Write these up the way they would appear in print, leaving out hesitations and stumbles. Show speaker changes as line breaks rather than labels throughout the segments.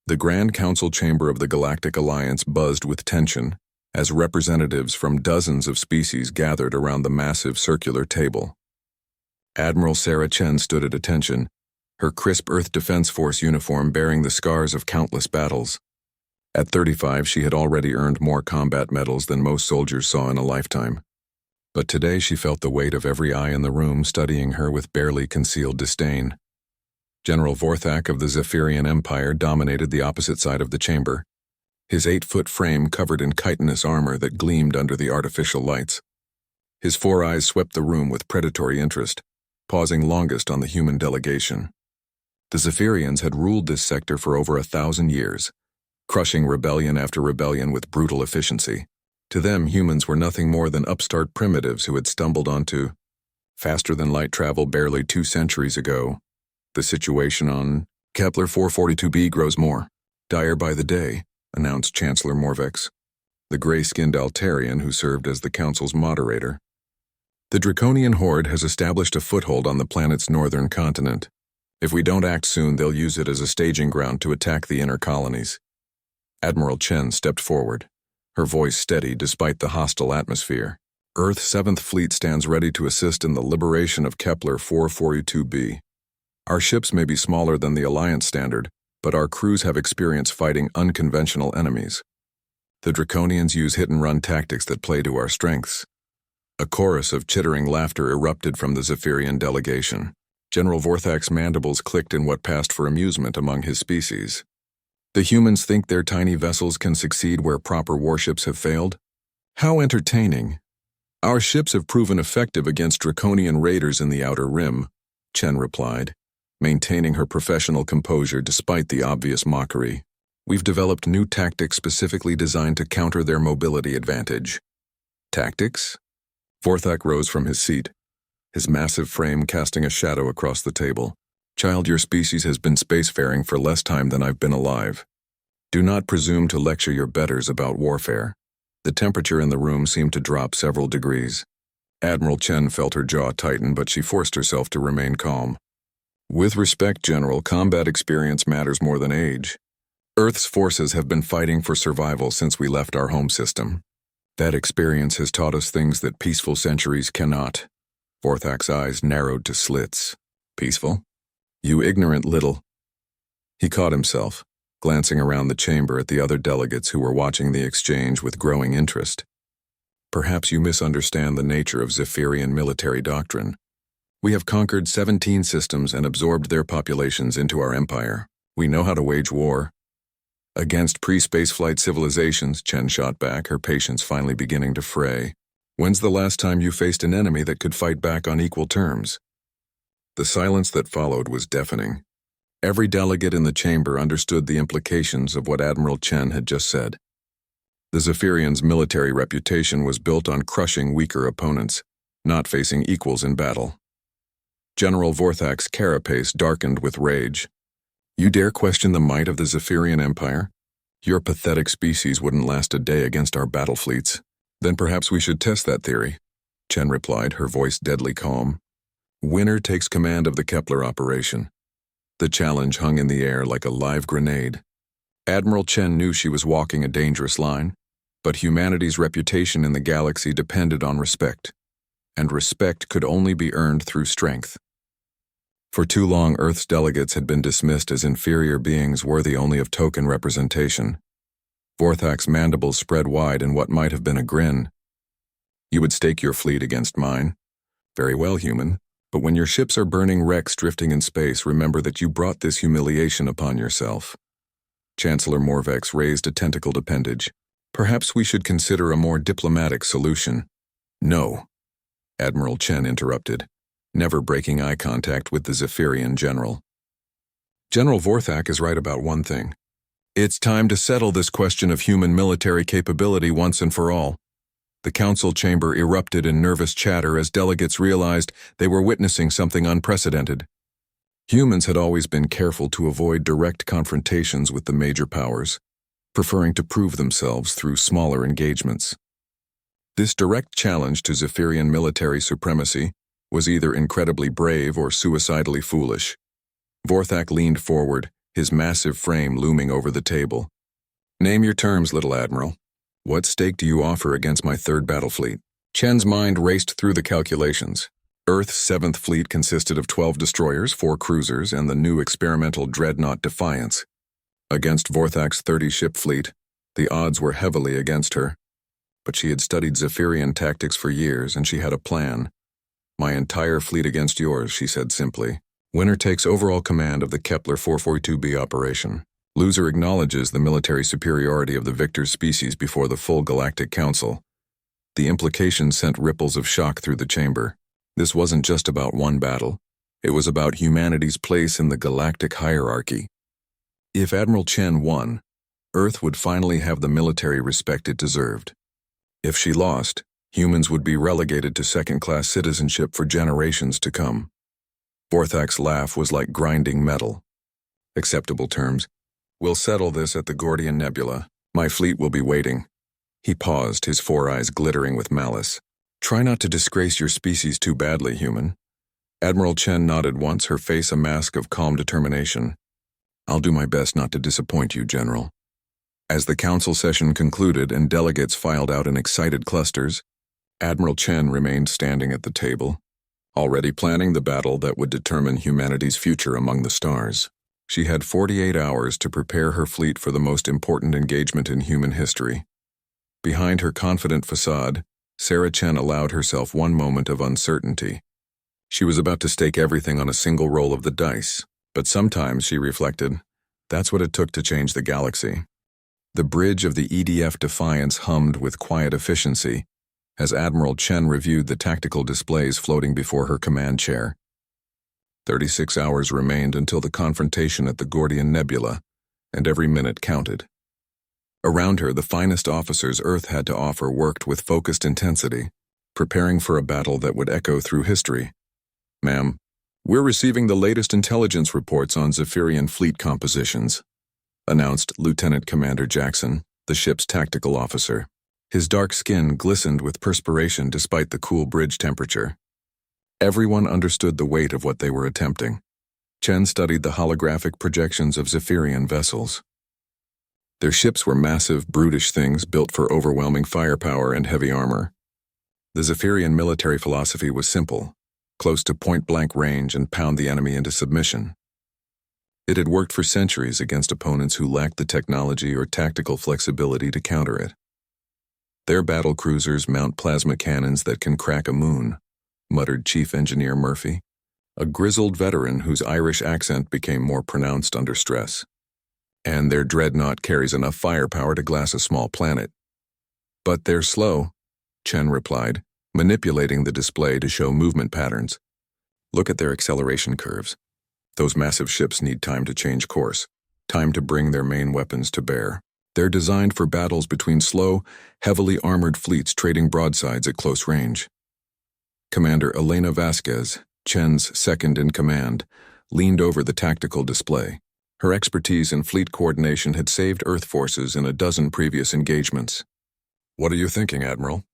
The Grand Council chamber of the Galactic Alliance buzzed with tension as representatives from dozens of species gathered around the massive circular table. Admiral Sarah Chen stood at attention, her crisp Earth Defense Force uniform bearing the scars of countless battles. At 35, she had already earned more combat medals than most soldiers saw in a lifetime. But today she felt the weight of every eye in the room studying her with barely concealed disdain. General Vorthak of the Zephyrian Empire dominated the opposite side of the chamber, his 8-foot frame covered in chitinous armor that gleamed under the artificial lights. His 4 eyes swept the room with predatory interest, pausing longest on the human delegation. The Zephyrians had ruled this sector for over 1,000 years, crushing rebellion after rebellion with brutal efficiency. To them, humans were nothing more than upstart primitives who had stumbled onto faster-than-light travel barely 2 centuries ago. The situation on Kepler 442b grows more dire by the day, announced Chancellor Morvex, the gray-skinned Altarian who served as the Council's moderator. The Draconian Horde has established a foothold on the planet's northern continent. If we don't act soon, they'll use it as a staging ground to attack the inner colonies. Admiral Chen stepped forward, her voice steady despite the hostile atmosphere. Earth's 7th Fleet stands ready to assist in the liberation of Kepler 442b. Our ships may be smaller than the Alliance standard, but our crews have experience fighting unconventional enemies. The Draconians use hit-and-run tactics that play to our strengths. A chorus of chittering laughter erupted from the Zephyrian delegation. General Vorthak's mandibles clicked in what passed for amusement among his species. The humans think their tiny vessels can succeed where proper warships have failed? How entertaining. Our ships have proven effective against Draconian raiders in the Outer Rim, Chen replied, maintaining her professional composure despite the obvious mockery. We've developed new tactics specifically designed to counter their mobility advantage. Tactics? Vorthak rose from his seat, his massive frame casting a shadow across the table. Child, your species has been spacefaring for less time than I've been alive. Do not presume to lecture your betters about warfare. The temperature in the room seemed to drop several degrees. Admiral Chen felt her jaw tighten, but she forced herself to remain calm. With respect, General, combat experience matters more than age. Earth's forces have been fighting for survival since we left our home system. That experience has taught us things that peaceful centuries cannot. Vorthak's eyes narrowed to slits. Peaceful? You ignorant little... He caught himself, glancing around the chamber at the other delegates who were watching the exchange with growing interest. Perhaps you misunderstand the nature of Zephyrian military doctrine. We have conquered 17 systems and absorbed their populations into our empire. We know how to wage war. Against pre-spaceflight civilizations, Chen shot back, her patience finally beginning to fray. When's the last time you faced an enemy that could fight back on equal terms? The silence that followed was deafening. Every delegate in the chamber understood the implications of what Admiral Chen had just said. The Zephyrians' military reputation was built on crushing weaker opponents, not facing equals in battle. General Vorthak's carapace darkened with rage. You dare question the might of the Zephyrian Empire? Your pathetic species wouldn't last a day against our battle fleets. Then perhaps we should test that theory, Chen replied, her voice deadly calm. Winner takes command of the Kepler operation. The challenge hung in the air like a live grenade. Admiral Chen knew she was walking a dangerous line, but humanity's reputation in the galaxy depended on respect, and respect could only be earned through strength. For too long, Earth's delegates had been dismissed as inferior beings worthy only of token representation. Vorthak's mandibles spread wide in what might have been a grin. You would stake your fleet against mine? Very well, human. But when your ships are burning wrecks drifting in space, remember that you brought this humiliation upon yourself. Chancellor Morvex raised a tentacled appendage. Perhaps we should consider a more diplomatic solution. No, Admiral Chen interrupted, never breaking eye contact with the Zephyrian general. General Vorthak is right about one thing. It's time to settle this question of human military capability once and for all. The council chamber erupted in nervous chatter as delegates realized they were witnessing something unprecedented. Humans had always been careful to avoid direct confrontations with the major powers, preferring to prove themselves through smaller engagements. This direct challenge to Zephyrian military supremacy was either incredibly brave or suicidally foolish. Vorthak leaned forward, his massive frame looming over the table. "Name your terms, little admiral. What stake do you offer against my third battle fleet?" Chen's mind raced through the calculations. Earth's 7th Fleet consisted of 12 destroyers, 4 cruisers, and the new experimental dreadnought Defiance. Against Vorthak's 30-ship fleet, the odds were heavily against her. But she had studied Zephyrian tactics for years, and she had a plan. "My entire fleet against yours," she said simply. "Winner takes overall command of the Kepler 442b operation. Loser acknowledges the military superiority of the victor's species before the full Galactic Council." The implication sent ripples of shock through the chamber. This wasn't just about one battle. It was about humanity's place in the galactic hierarchy. If Admiral Chen won, Earth would finally have the military respect it deserved. If she lost, humans would be relegated to second-class citizenship for generations to come. Vorthak's laugh was like grinding metal. "Acceptable terms. We'll settle this at the Gordian Nebula. My fleet will be waiting." He paused, his 4 eyes glittering with malice. "Try not to disgrace your species too badly, human." Admiral Chen nodded once, her face a mask of calm determination. "I'll do my best not to disappoint you, General." As the council session concluded and delegates filed out in excited clusters, Admiral Chen remained standing at the table, already planning the battle that would determine humanity's future among the stars. She had 48 hours to prepare her fleet for the most important engagement in human history. Behind her confident facade, Sarah Chen allowed herself one moment of uncertainty. She was about to stake everything on a single roll of the dice, but sometimes, she reflected, that's what it took to change the galaxy. The bridge of the EDF Defiance hummed with quiet efficiency as Admiral Chen reviewed the tactical displays floating before her command chair. 36 hours remained until the confrontation at the Gordian Nebula, and every minute counted. Around her, the finest officers Earth had to offer worked with focused intensity, preparing for a battle that would echo through history. "Ma'am, we're receiving the latest intelligence reports on Zephyrian fleet compositions," announced Lieutenant Commander Jackson, the ship's tactical officer. His dark skin glistened with perspiration despite the cool bridge temperature. Everyone understood the weight of what they were attempting. Chen studied the holographic projections of Zephyrian vessels. Their ships were massive, brutish things built for overwhelming firepower and heavy armor. The Zephyrian military philosophy was simple: close to point-blank range and pound the enemy into submission. It had worked for centuries against opponents who lacked the technology or tactical flexibility to counter it. "Their battle cruisers mount plasma cannons that can crack a moon," muttered Chief Engineer Murphy, a grizzled veteran whose Irish accent became more pronounced under stress. "And their dreadnought carries enough firepower to glass a small planet." "But they're slow," Chen replied, manipulating the display to show movement patterns. "Look at their acceleration curves. Those massive ships need time to change course, time to bring their main weapons to bear. They're designed for battles between slow, heavily armored fleets trading broadsides at close range." Commander Elena Vasquez, Chen's second-in-command, leaned over the tactical display. Her expertise in fleet coordination had saved Earth forces in a dozen previous engagements. "What are you thinking, Admiral?"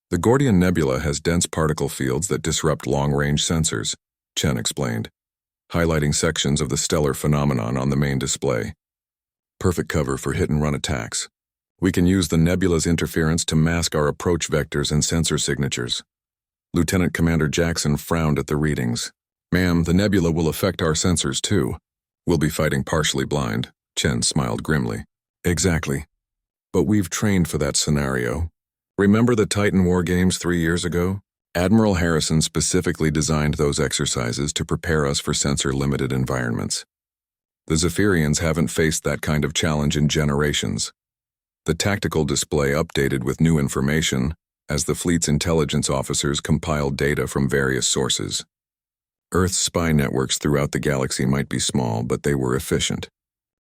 "The Gordian Nebula has dense particle fields that disrupt long-range sensors," Chen explained, highlighting sections of the stellar phenomenon on the main display. "Perfect cover for hit-and-run attacks. We can use the nebula's interference to mask our approach vectors and sensor signatures." Lieutenant Commander Jackson frowned at the readings. "Ma'am, the nebula will affect our sensors too. We'll be fighting partially blind," Chen smiled grimly. "Exactly. But we've trained for that scenario. Remember the Titan War Games 3 years ago? Admiral Harrison specifically designed those exercises to prepare us for sensor-limited environments. The Zephyrians haven't faced that kind of challenge in generations." The tactical display updated with new information as the fleet's intelligence officers compiled data from various sources. Earth's spy networks throughout the galaxy might be small, but they were efficient.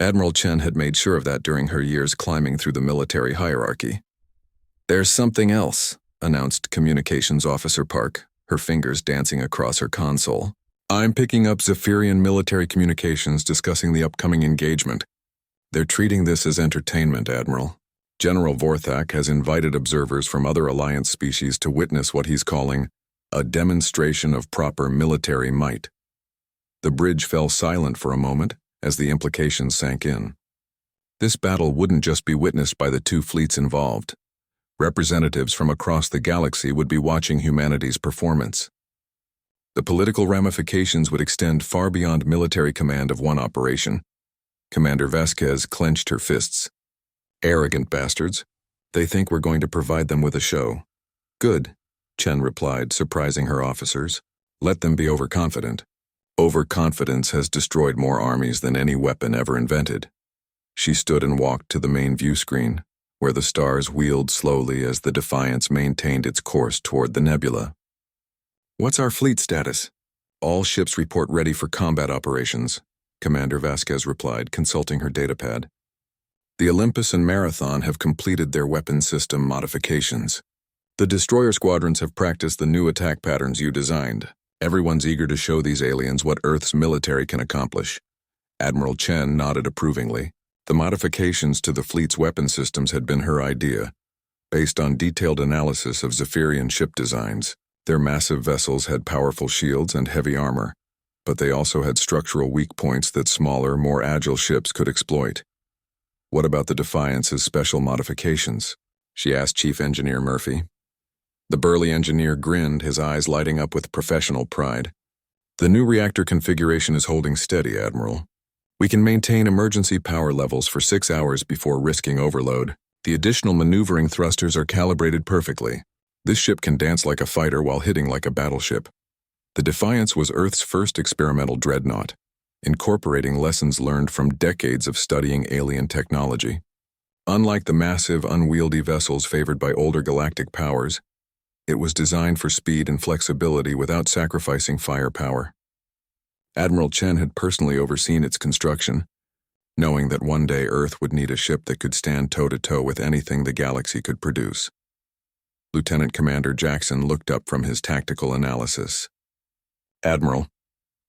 Admiral Chen had made sure of that during her years climbing through the military hierarchy. "There's something else," announced Communications Officer Park, her fingers dancing across her console. "I'm picking up Zephyrian military communications discussing the upcoming engagement. They're treating this as entertainment, Admiral. General Vorthak has invited observers from other Alliance species to witness what he's calling a demonstration of proper military might." The bridge fell silent for a moment as the implications sank in. This battle wouldn't just be witnessed by the two fleets involved. Representatives from across the galaxy would be watching humanity's performance. The political ramifications would extend far beyond military command of one operation. Commander Vasquez clenched her fists. Arrogant bastards. They think we're going to provide them with a show. Good, Chen replied, surprising her officers. Let them be overconfident. Overconfidence has destroyed more armies than any weapon ever invented. She stood and walked to the main view screen, where the stars wheeled slowly as the Defiance maintained its course toward the nebula. What's our fleet status? All ships report ready for combat operations, Commander Vasquez replied, consulting her datapad. The Olympus and Marathon have completed their weapon system modifications. The destroyer squadrons have practiced the new attack patterns you designed. Everyone's eager to show these aliens what Earth's military can accomplish. Admiral Chen nodded approvingly. The modifications to the fleet's weapon systems had been her idea. Based on detailed analysis of Zephyrian ship designs, their massive vessels had powerful shields and heavy armor, but they also had structural weak points that smaller, more agile ships could exploit. What about the Defiance's special modifications? She asked Chief Engineer Murphy. The burly engineer grinned, his eyes lighting up with professional pride. The new reactor configuration is holding steady, Admiral. We can maintain emergency power levels for 6 hours before risking overload. The additional maneuvering thrusters are calibrated perfectly. This ship can dance like a fighter while hitting like a battleship. The Defiance was Earth's first experimental dreadnought, incorporating lessons learned from decades of studying alien technology. Unlike the massive, unwieldy vessels favored by older galactic powers, it was designed for speed and flexibility without sacrificing firepower. Admiral Chen had personally overseen its construction, knowing that one day Earth would need a ship that could stand toe-to-toe with anything the galaxy could produce. Lieutenant Commander Jackson looked up from his tactical analysis. Admiral,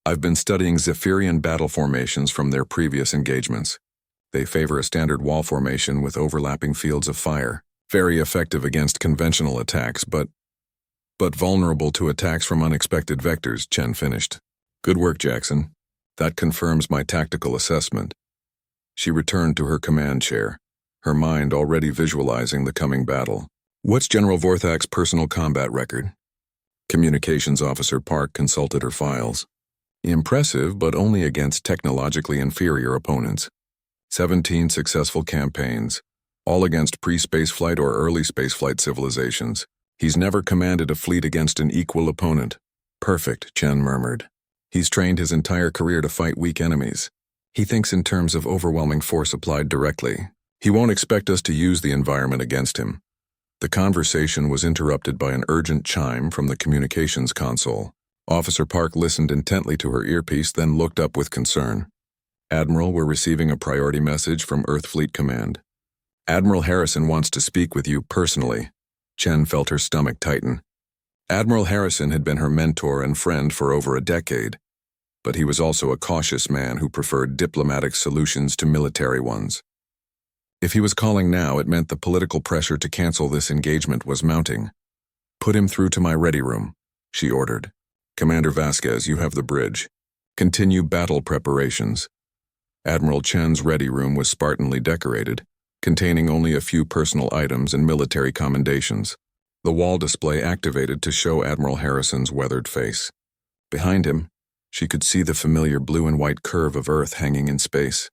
I've been studying Zephyrian battle formations from their previous engagements. They favor a standard wall formation with overlapping fields of fire, very effective against conventional attacks, but vulnerable to attacks from unexpected vectors, Chen finished. Good work, Jackson. That confirms my tactical assessment. She returned to her command chair, her mind already visualizing the coming battle. What's General Vorthak's personal combat record? Communications Officer Park consulted her files. Impressive, but only against technologically inferior opponents. 17 successful campaigns, all against pre-spaceflight or early spaceflight civilizations. He's never commanded a fleet against an equal opponent. Perfect, Chen murmured. He's trained his entire career to fight weak enemies. He thinks in terms of overwhelming force applied directly. He won't expect us to use the environment against him. The conversation was interrupted by an urgent chime from the communications console. Officer Park listened intently to her earpiece, then looked up with concern. Admiral, we're receiving a priority message from Earth Fleet Command. Admiral Harrison wants to speak with you personally. Chen felt her stomach tighten. Admiral Harrison had been her mentor and friend for over a decade, but he was also a cautious man who preferred diplomatic solutions to military ones. If he was calling now, it meant the political pressure to cancel this engagement was mounting. Put him through to my ready room, she ordered. Commander Vasquez, you have the bridge. Continue battle preparations. Admiral Chen's ready room was spartanly decorated, containing only a few personal items and military commendations. The wall display activated to show Admiral Harrison's weathered face. Behind him, she could see the familiar blue and white curve of Earth hanging in space.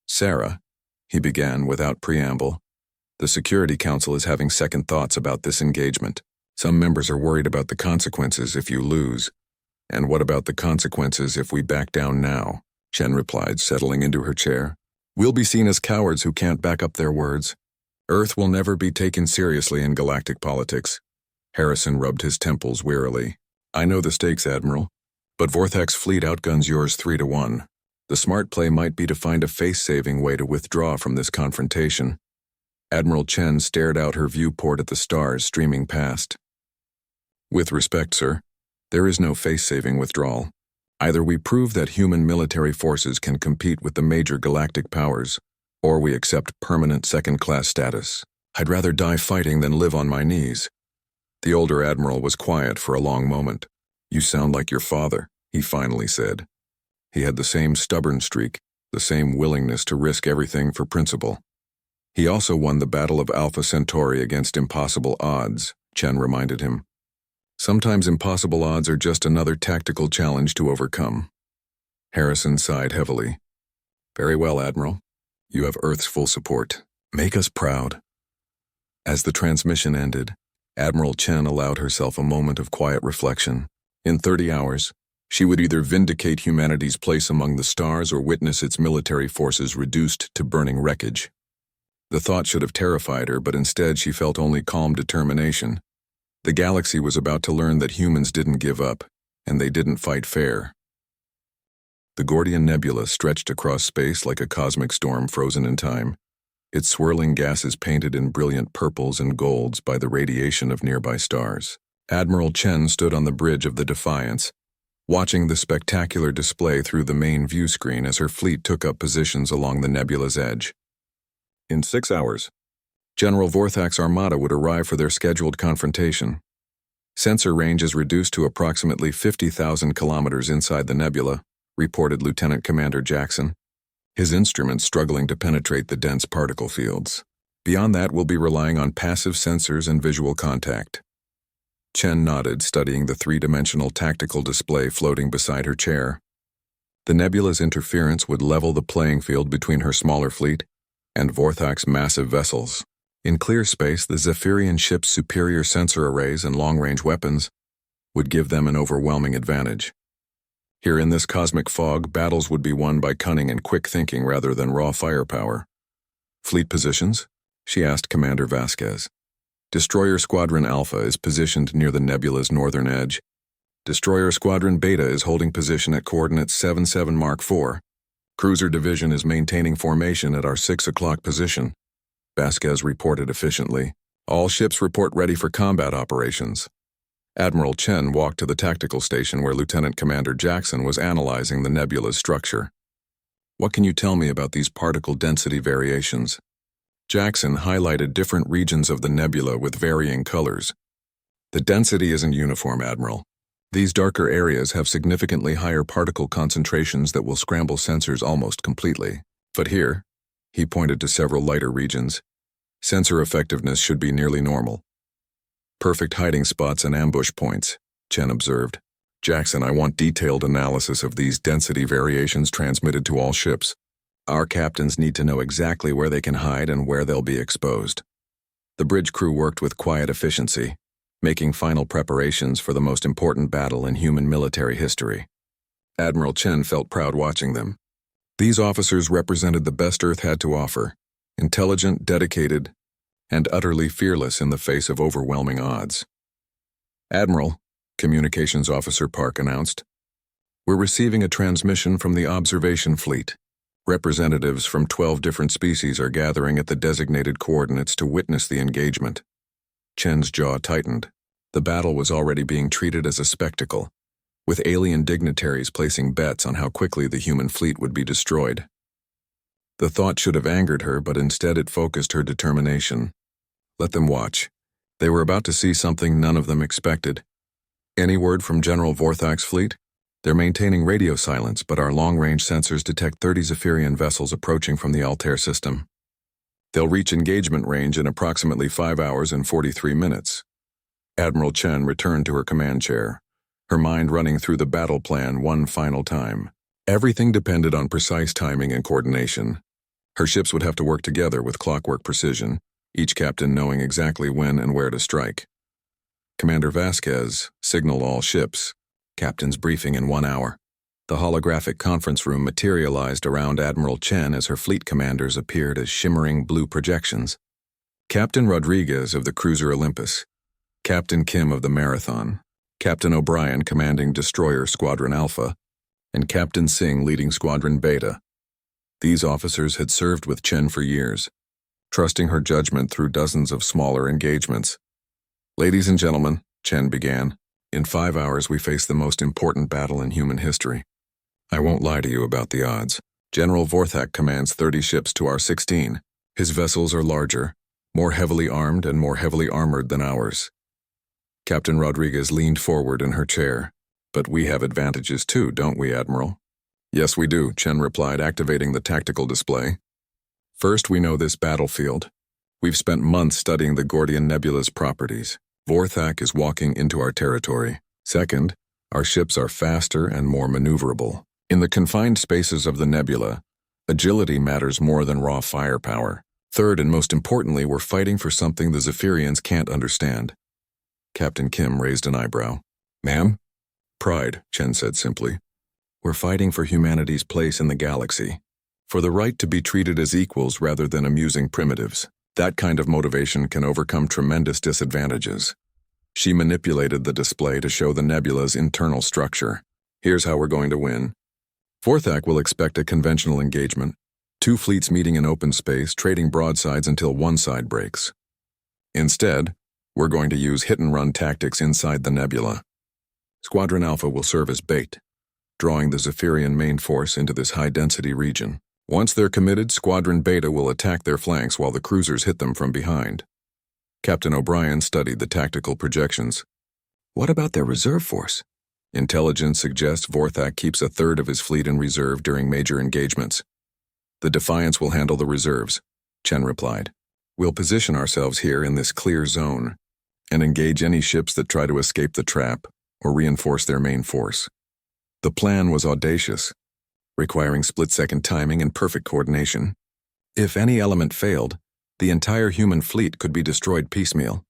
Sarah, he began without preamble, the Security Council is having second thoughts about this engagement. Some members are worried about the consequences if you lose. And what about the consequences if we back down now? Chen replied, settling into her chair. We'll be seen as cowards who can't back up their words. Earth will never be taken seriously in galactic politics. Harrison rubbed his temples wearily. I know the stakes, Admiral, but Vorthak's fleet outguns yours 3-1. The smart play might be to find a face-saving way to withdraw from this confrontation. Admiral Chen stared out her viewport at the stars streaming past. With respect, sir, there is no face-saving withdrawal. Either we prove that human military forces can compete with the major galactic powers, or we accept permanent second-class status. I'd rather die fighting than live on my knees. The older admiral was quiet for a long moment. You sound like your father, he finally said. He had the same stubborn streak, the same willingness to risk everything for principle. He also won the Battle of Alpha Centauri against impossible odds, Chen reminded him. Sometimes impossible odds are just another tactical challenge to overcome. Harrison sighed heavily. Very well, Admiral. You have Earth's full support. Make us proud. As the transmission ended, Admiral Chen allowed herself a moment of quiet reflection. In 30 hours, she would either vindicate humanity's place among the stars or witness its military forces reduced to burning wreckage. The thought should have terrified her, but instead she felt only calm determination. The galaxy was about to learn that humans didn't give up, and they didn't fight fair. The Gordian Nebula stretched across space like a cosmic storm frozen in time, its swirling gases painted in brilliant purples and golds by the radiation of nearby stars. Admiral Chen stood on the bridge of the Defiance, watching the spectacular display through the main view screen as her fleet took up positions along the nebula's edge. In 6 hours, General Vorthak's armada would arrive for their scheduled confrontation. Sensor range is reduced to approximately 50,000 kilometers inside the nebula, reported Lieutenant Commander Jackson, his instruments struggling to penetrate the dense particle fields. Beyond that, we'll be relying on passive sensors and visual contact. Chen nodded, studying the three-dimensional tactical display floating beside her chair. The nebula's interference would level the playing field between her smaller fleet and Vorthak's massive vessels. In clear space, the Zephyrian ship's superior sensor arrays and long-range weapons would give them an overwhelming advantage. Here in this cosmic fog, battles would be won by cunning and quick thinking rather than raw firepower. Fleet positions? She asked Commander Vasquez. Destroyer Squadron Alpha is positioned near the nebula's northern edge. Destroyer Squadron Beta is holding position at coordinates 77 Mark IV. Cruiser Division is maintaining formation at our 6 o'clock position. Vasquez reported efficiently. All ships report ready for combat operations. Admiral Chen walked to the tactical station where Lieutenant Commander Jackson was analyzing the nebula's structure. What can you tell me about these particle density variations? Jackson highlighted different regions of the nebula with varying colors. The density isn't uniform, Admiral. These darker areas have significantly higher particle concentrations that will scramble sensors almost completely. But here, he pointed to several lighter regions, sensor effectiveness should be nearly normal. Perfect hiding spots and ambush points, Chen observed. Jackson, I want detailed analysis of these density variations transmitted to all ships. Our captains need to know exactly where they can hide and where they'll be exposed. The bridge crew worked with quiet efficiency, making final preparations for the most important battle in human military history. Admiral Chen felt proud watching them. These officers represented the best Earth had to offer, intelligent, dedicated, and utterly fearless in the face of overwhelming odds. Admiral, Communications Officer Park announced, we're receiving a transmission from the observation fleet. Representatives from 12 different species are gathering at the designated coordinates to witness the engagement. Chen's jaw tightened. The battle was already being treated as a spectacle, with alien dignitaries placing bets on how quickly the human fleet would be destroyed. The thought should have angered her, but instead it focused her determination. Let them watch. They were about to see something none of them expected. Any word from General Vorthak's fleet? They're maintaining radio silence, but our long-range sensors detect 30 Zephyrian vessels approaching from the Altair system. They'll reach engagement range in approximately 5 hours and 43 minutes. Admiral Chen returned to her command chair, her mind running through the battle plan one final time. Everything depended on precise timing and coordination. Her ships would have to work together with clockwork precision, each captain knowing exactly when and where to strike. Commander Vasquez signaled all ships. Captain's briefing in 1 hour. The holographic conference room materialized around Admiral Chen as her fleet commanders appeared as shimmering blue projections. Captain Rodriguez of the cruiser Olympus, Captain Kim of the Marathon, Captain O'Brien commanding Destroyer Squadron Alpha, and Captain Singh leading Squadron Beta. These officers had served with Chen for years, trusting her judgment through dozens of smaller engagements. Ladies and gentlemen, Chen began, in 5 hours we face the most important battle in human history. I won't lie to you about the odds. General Vorthak commands 30 ships to our 16. His vessels are larger, more heavily armed and more heavily armored than ours. Captain Rodriguez leaned forward in her chair. But we have advantages too, don't we, Admiral? Yes, we do, Chen replied, activating the tactical display. First, we know this battlefield. We've spent months studying the Gordian Nebula's properties. Vorthak is walking into our territory. Second, our ships are faster and more maneuverable. In the confined spaces of the nebula, agility matters more than raw firepower. Third, and most importantly, we're fighting for something the Zephyrians can't understand. Captain Kim raised an eyebrow. Ma'am? Pride, Chen said simply. We're fighting for humanity's place in the galaxy. For the right to be treated as equals rather than amusing primitives. That kind of motivation can overcome tremendous disadvantages. She manipulated the display to show the nebula's internal structure. Here's how we're going to win. Vorthak will expect a conventional engagement. 2 fleets meeting in open space, trading broadsides until one side breaks. Instead, we're going to use hit-and-run tactics inside the nebula. Squadron Alpha will serve as bait, drawing the Zephyrian main force into this high-density region. Once they're committed, Squadron Beta will attack their flanks while the cruisers hit them from behind. Captain O'Brien studied the tactical projections. What about their reserve force? Intelligence suggests Vorthak keeps a third of his fleet in reserve during major engagements. The Defiance will handle the reserves, Chen replied. We'll position ourselves here in this clear zone and engage any ships that try to escape the trap or reinforce their main force. The plan was audacious, requiring split-second timing and perfect coordination. If any element failed, the entire human fleet could be destroyed piecemeal.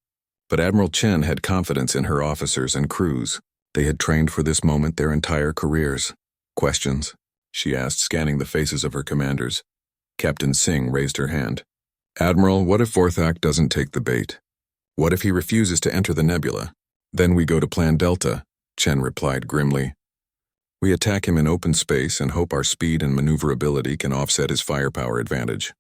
But Admiral Chen had confidence in her officers and crews. They had trained for this moment their entire careers. Questions? She asked, scanning the faces of her commanders. Captain Singh raised her hand. Admiral, what if Vorthak doesn't take the bait? What if he refuses to enter the nebula? Then we go to Plan Delta, Chen replied grimly. We attack him in open space and hope our speed and maneuverability can offset his firepower advantage.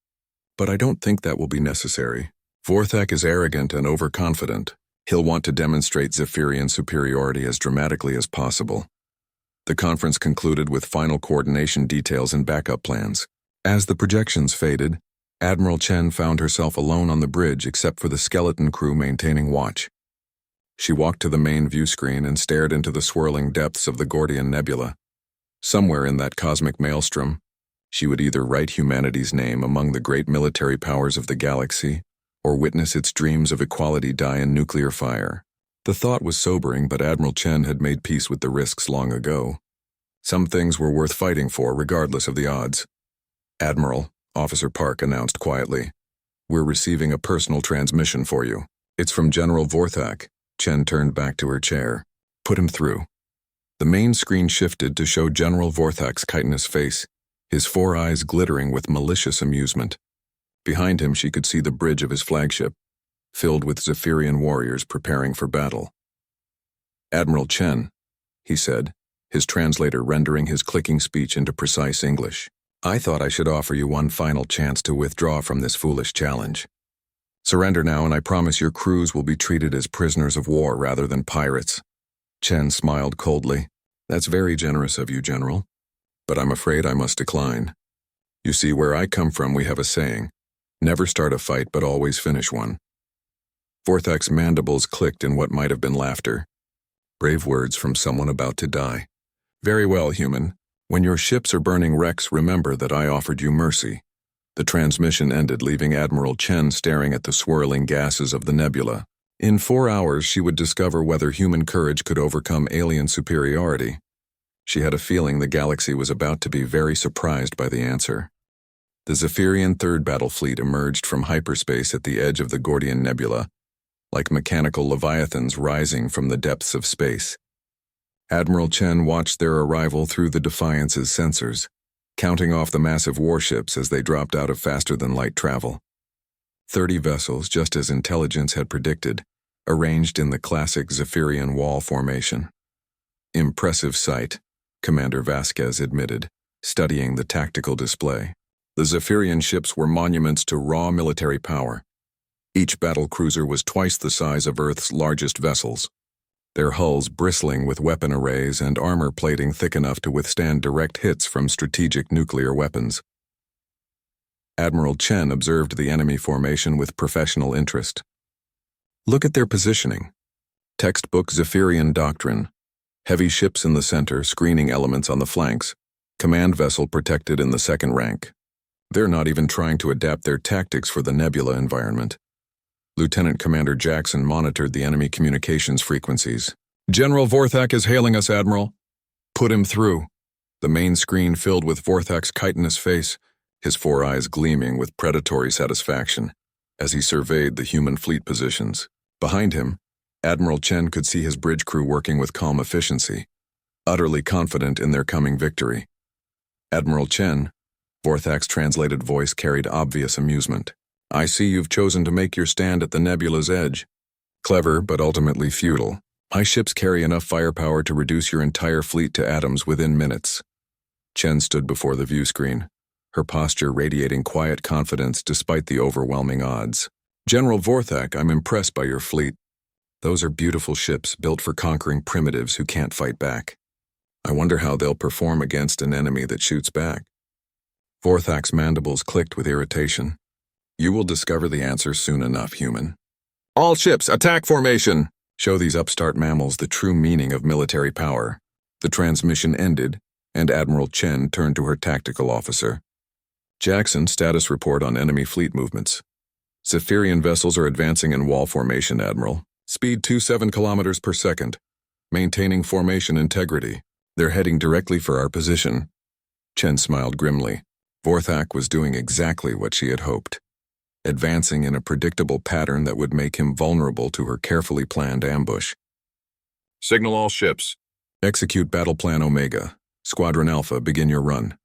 But I don't think that will be necessary. Vorthak is arrogant and overconfident. He'll want to demonstrate Zephyrian superiority as dramatically as possible. The conference concluded with final coordination details and backup plans. As the projections faded, Admiral Chen found herself alone on the bridge except for the skeleton crew maintaining watch. She walked to the main view screen and stared into the swirling depths of the Gordian Nebula. Somewhere in that cosmic maelstrom, she would either write humanity's name among the great military powers of the galaxy or witness its dreams of equality die in nuclear fire. The thought was sobering, but Admiral Chen had made peace with the risks long ago. Some things were worth fighting for, regardless of the odds. Admiral, Officer Park announced quietly, we're receiving a personal transmission for you. It's from General Vorthak. Chen turned back to her chair. Put him through. The main screen shifted to show General Vorthak's chitinous face, his 4 eyes glittering with malicious amusement. Behind him she could see the bridge of his flagship, filled with Zephyrian warriors preparing for battle. Admiral Chen, he said, his translator rendering his clicking speech into precise English. I thought I should offer you one final chance to withdraw from this foolish challenge. Surrender now, and I promise your crews will be treated as prisoners of war rather than pirates. Chen smiled coldly. That's very generous of you, General. But I'm afraid I must decline. You see, where I come from, we have a saying, never start a fight but always finish one. Vorthak's mandibles clicked in what might have been laughter. Brave words from someone about to die. Very well, human. When your ships are burning wrecks, remember that I offered you mercy. The transmission ended, leaving Admiral Chen staring at the swirling gases of the nebula. In 4 hours, she would discover whether human courage could overcome alien superiority. She had a feeling the galaxy was about to be very surprised by the answer. The Zephyrian Third Battle Fleet emerged from hyperspace at the edge of the Gordian Nebula, like mechanical leviathans rising from the depths of space. Admiral Chen watched their arrival through the Defiance's sensors, counting off the massive warships as they dropped out of faster-than-light travel. 30 vessels, just as intelligence had predicted, arranged in the classic Zephyrian wall formation. Impressive sight, Commander Vasquez admitted, studying the tactical display. The Zephyrian ships were monuments to raw military power. Each battle cruiser was twice the size of Earth's largest vessels, their hulls bristling with weapon arrays and armor plating thick enough to withstand direct hits from strategic nuclear weapons. Admiral Chen observed the enemy formation with professional interest. Look at their positioning. Textbook Zephyrian doctrine. Heavy ships in the center, screening elements on the flanks. Command vessel protected in the second rank. They're not even trying to adapt their tactics for the nebula environment. Lieutenant Commander Jackson monitored the enemy communications frequencies. General Vorthak is hailing us, Admiral. Put him through. The main screen filled with Vorthak's chitinous face, his four eyes gleaming with predatory satisfaction as he surveyed the human fleet positions. Behind him, Admiral Chen could see his bridge crew working with calm efficiency, utterly confident in their coming victory. Admiral Chen, Vorthak's translated voice carried obvious amusement. I see you've chosen to make your stand at the nebula's edge. Clever, but ultimately futile. My ships carry enough firepower to reduce your entire fleet to atoms within minutes. Chen stood before the view screen, her posture radiating quiet confidence despite the overwhelming odds. General Vorthak, I'm impressed by your fleet. Those are beautiful ships built for conquering primitives who can't fight back. I wonder how they'll perform against an enemy that shoots back. Vorthak's mandibles clicked with irritation. You will discover the answer soon enough, human. All ships, attack formation! Show these upstart mammals the true meaning of military power. The transmission ended, and Admiral Chen turned to her tactical officer. Jackson, status report on enemy fleet movements. Zephyrian vessels are advancing in wall formation, Admiral. Speed 27 kilometers per second. Maintaining formation integrity. They're heading directly for our position. Chen smiled grimly. Vorthak was doing exactly what she had hoped, advancing in a predictable pattern that would make him vulnerable to her carefully planned ambush. Signal all ships. Execute Battle Plan Omega. Squadron Alpha, begin your run.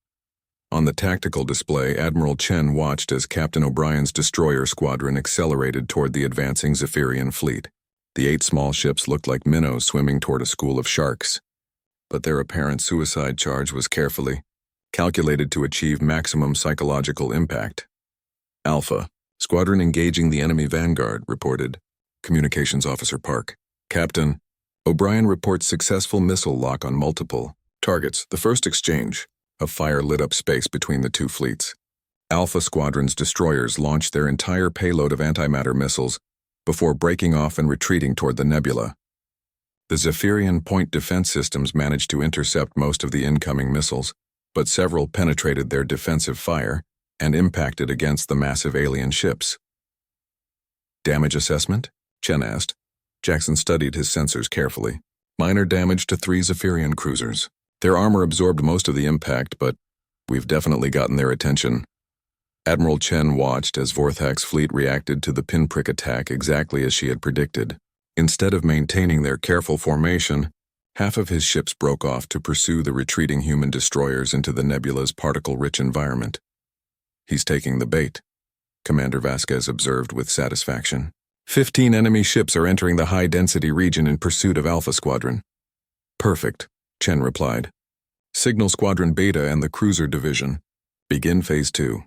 On the tactical display, Admiral Chen watched as Captain O'Brien's destroyer squadron accelerated toward the advancing Zephyrian fleet. The 8 small ships looked like minnows swimming toward a school of sharks, but their apparent suicide charge was carefully calculated to achieve maximum psychological impact. Alpha, squadron engaging the enemy vanguard, reported Communications Officer Park. Captain, O'Brien reports successful missile lock on multiple targets. The first exchange of fire lit up space between the two fleets. Alpha Squadron's destroyers launched their entire payload of antimatter missiles before breaking off and retreating toward the nebula. The Zephyrian point defense systems managed to intercept most of the incoming missiles, but several penetrated their defensive fire and impacted against the massive alien ships. Damage assessment? Chen asked. Jackson studied his sensors carefully. Minor damage to 3 Zephyrian cruisers. Their armor absorbed most of the impact, but we've definitely gotten their attention. Admiral Chen watched as Vorthak's fleet reacted to the pinprick attack exactly as she had predicted. Instead of maintaining their careful formation, half of his ships broke off to pursue the retreating human destroyers into the nebula's particle-rich environment. He's taking the bait, Commander Vasquez observed with satisfaction. 15 enemy ships are entering the high-density region in pursuit of Alpha Squadron. Perfect, Chen replied. Signal Squadron Beta and the Cruiser Division. Begin Phase 2.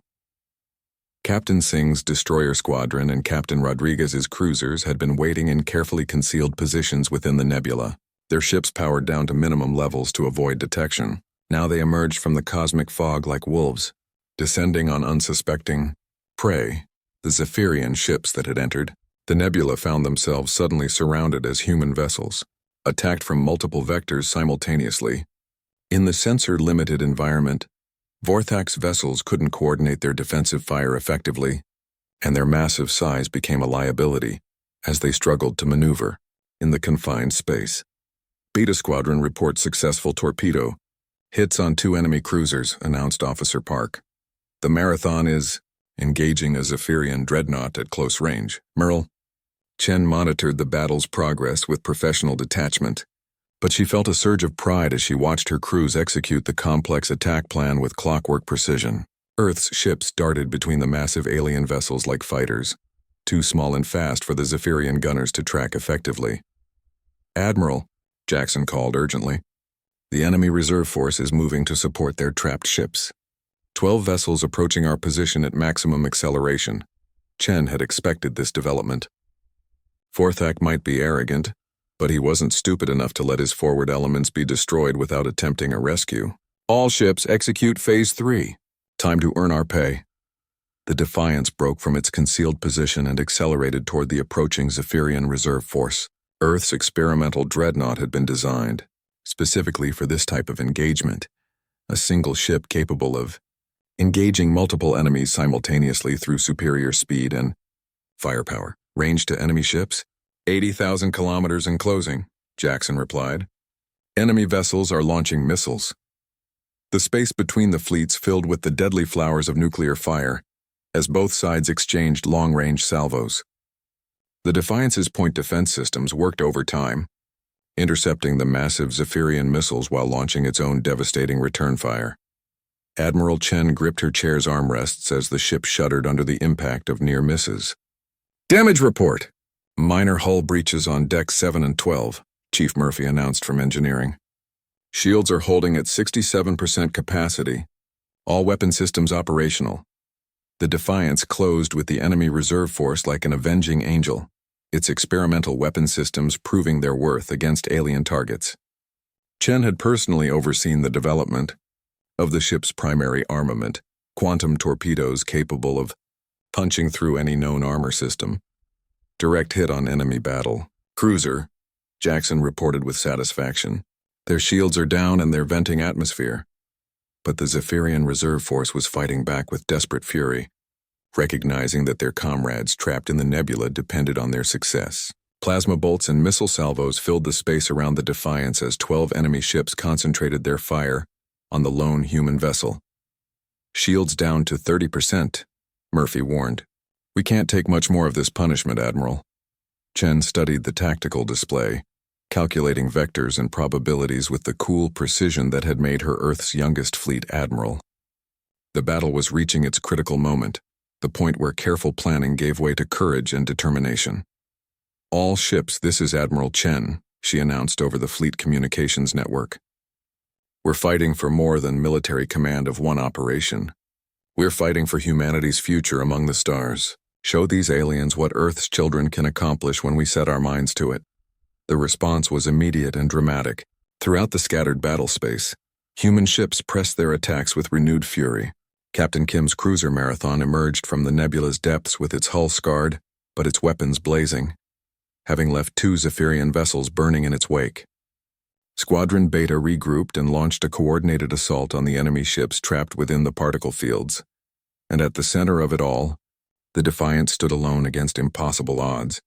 Captain Singh's destroyer squadron and Captain Rodriguez's cruisers had been waiting in carefully concealed positions within the nebula, their ships powered down to minimum levels to avoid detection. Now they emerged from the cosmic fog like wolves, descending on unsuspecting prey, the Zephyrian ships that had entered. The nebula found themselves suddenly surrounded as human vessels, attacked from multiple vectors simultaneously. In the sensor-limited environment, Vorthak's vessels couldn't coordinate their defensive fire effectively, and their massive size became a liability as they struggled to maneuver in the confined space. Beta Squadron reports successful torpedo hits on 2 enemy cruisers, announced Officer Park. The Marathon is engaging a Zephyrian dreadnought at close range. Merle. Chen monitored the battle's progress with professional detachment, but she felt a surge of pride as she watched her crews execute the complex attack plan with clockwork precision. Earth's ships darted between the massive alien vessels like fighters, too small and fast for the Zephyrian gunners to track effectively. Admiral, Jackson called urgently. The enemy reserve force is moving to support their trapped ships. 12 vessels approaching our position at maximum acceleration. Chen had expected this development. Vorthak might be arrogant, but he wasn't stupid enough to let his forward elements be destroyed without attempting a rescue. All ships execute Phase 3. Time to earn our pay. The Defiance broke from its concealed position and accelerated toward the approaching Zephyrian reserve force. Earth's experimental dreadnought had been designed specifically for this type of engagement, a single ship capable of engaging multiple enemies simultaneously through superior speed and firepower. Range to enemy ships? 80,000 kilometers in closing, Jackson replied. Enemy vessels are launching missiles. The space between the fleets filled with the deadly flowers of nuclear fire as both sides exchanged long-range salvos. The Defiance's point defense systems worked overtime, intercepting the massive Zephyrian missiles while launching its own devastating return fire. Admiral Chen gripped her chair's armrests as the ship shuddered under the impact of near misses. Damage report! Minor hull breaches on decks 7 and 12, Chief Murphy announced from engineering. Shields are holding at 67% capacity. All weapon systems operational. The Defiance closed with the enemy reserve force like an avenging angel, its experimental weapon systems proving their worth against alien targets. Chen had personally overseen the development of the ship's primary armament, quantum torpedoes capable of punching through any known armor system. Direct hit on enemy battle. Cruiser, Jackson reported with satisfaction. Their shields are down and they're venting atmosphere. But the Zephyrian reserve force was fighting back with desperate fury, recognizing that their comrades trapped in the nebula depended on their success. Plasma bolts and missile salvos filled the space around the Defiance as 12 enemy ships concentrated their fire on the lone human vessel. Shields down to 30%, Murphy warned. We can't take much more of this punishment, Admiral. Chen studied the tactical display, calculating vectors and probabilities with the cool precision that had made her Earth's youngest fleet admiral. The battle was reaching its critical moment, the point where careful planning gave way to courage and determination. All ships, this is Admiral Chen, she announced over the fleet communications network. We're fighting for more than military command of one operation. We're fighting for humanity's future among the stars. Show these aliens what Earth's children can accomplish when we set our minds to it. The response was immediate and dramatic. Throughout the scattered battle space, human ships pressed their attacks with renewed fury. Captain Kim's cruiser Marathon emerged from the nebula's depths with its hull scarred, but its weapons blazing, having left 2 Zephyrian vessels burning in its wake. Squadron Beta regrouped and launched a coordinated assault on the enemy ships trapped within the particle fields. And at the center of it all, the Defiance stood alone against impossible odds,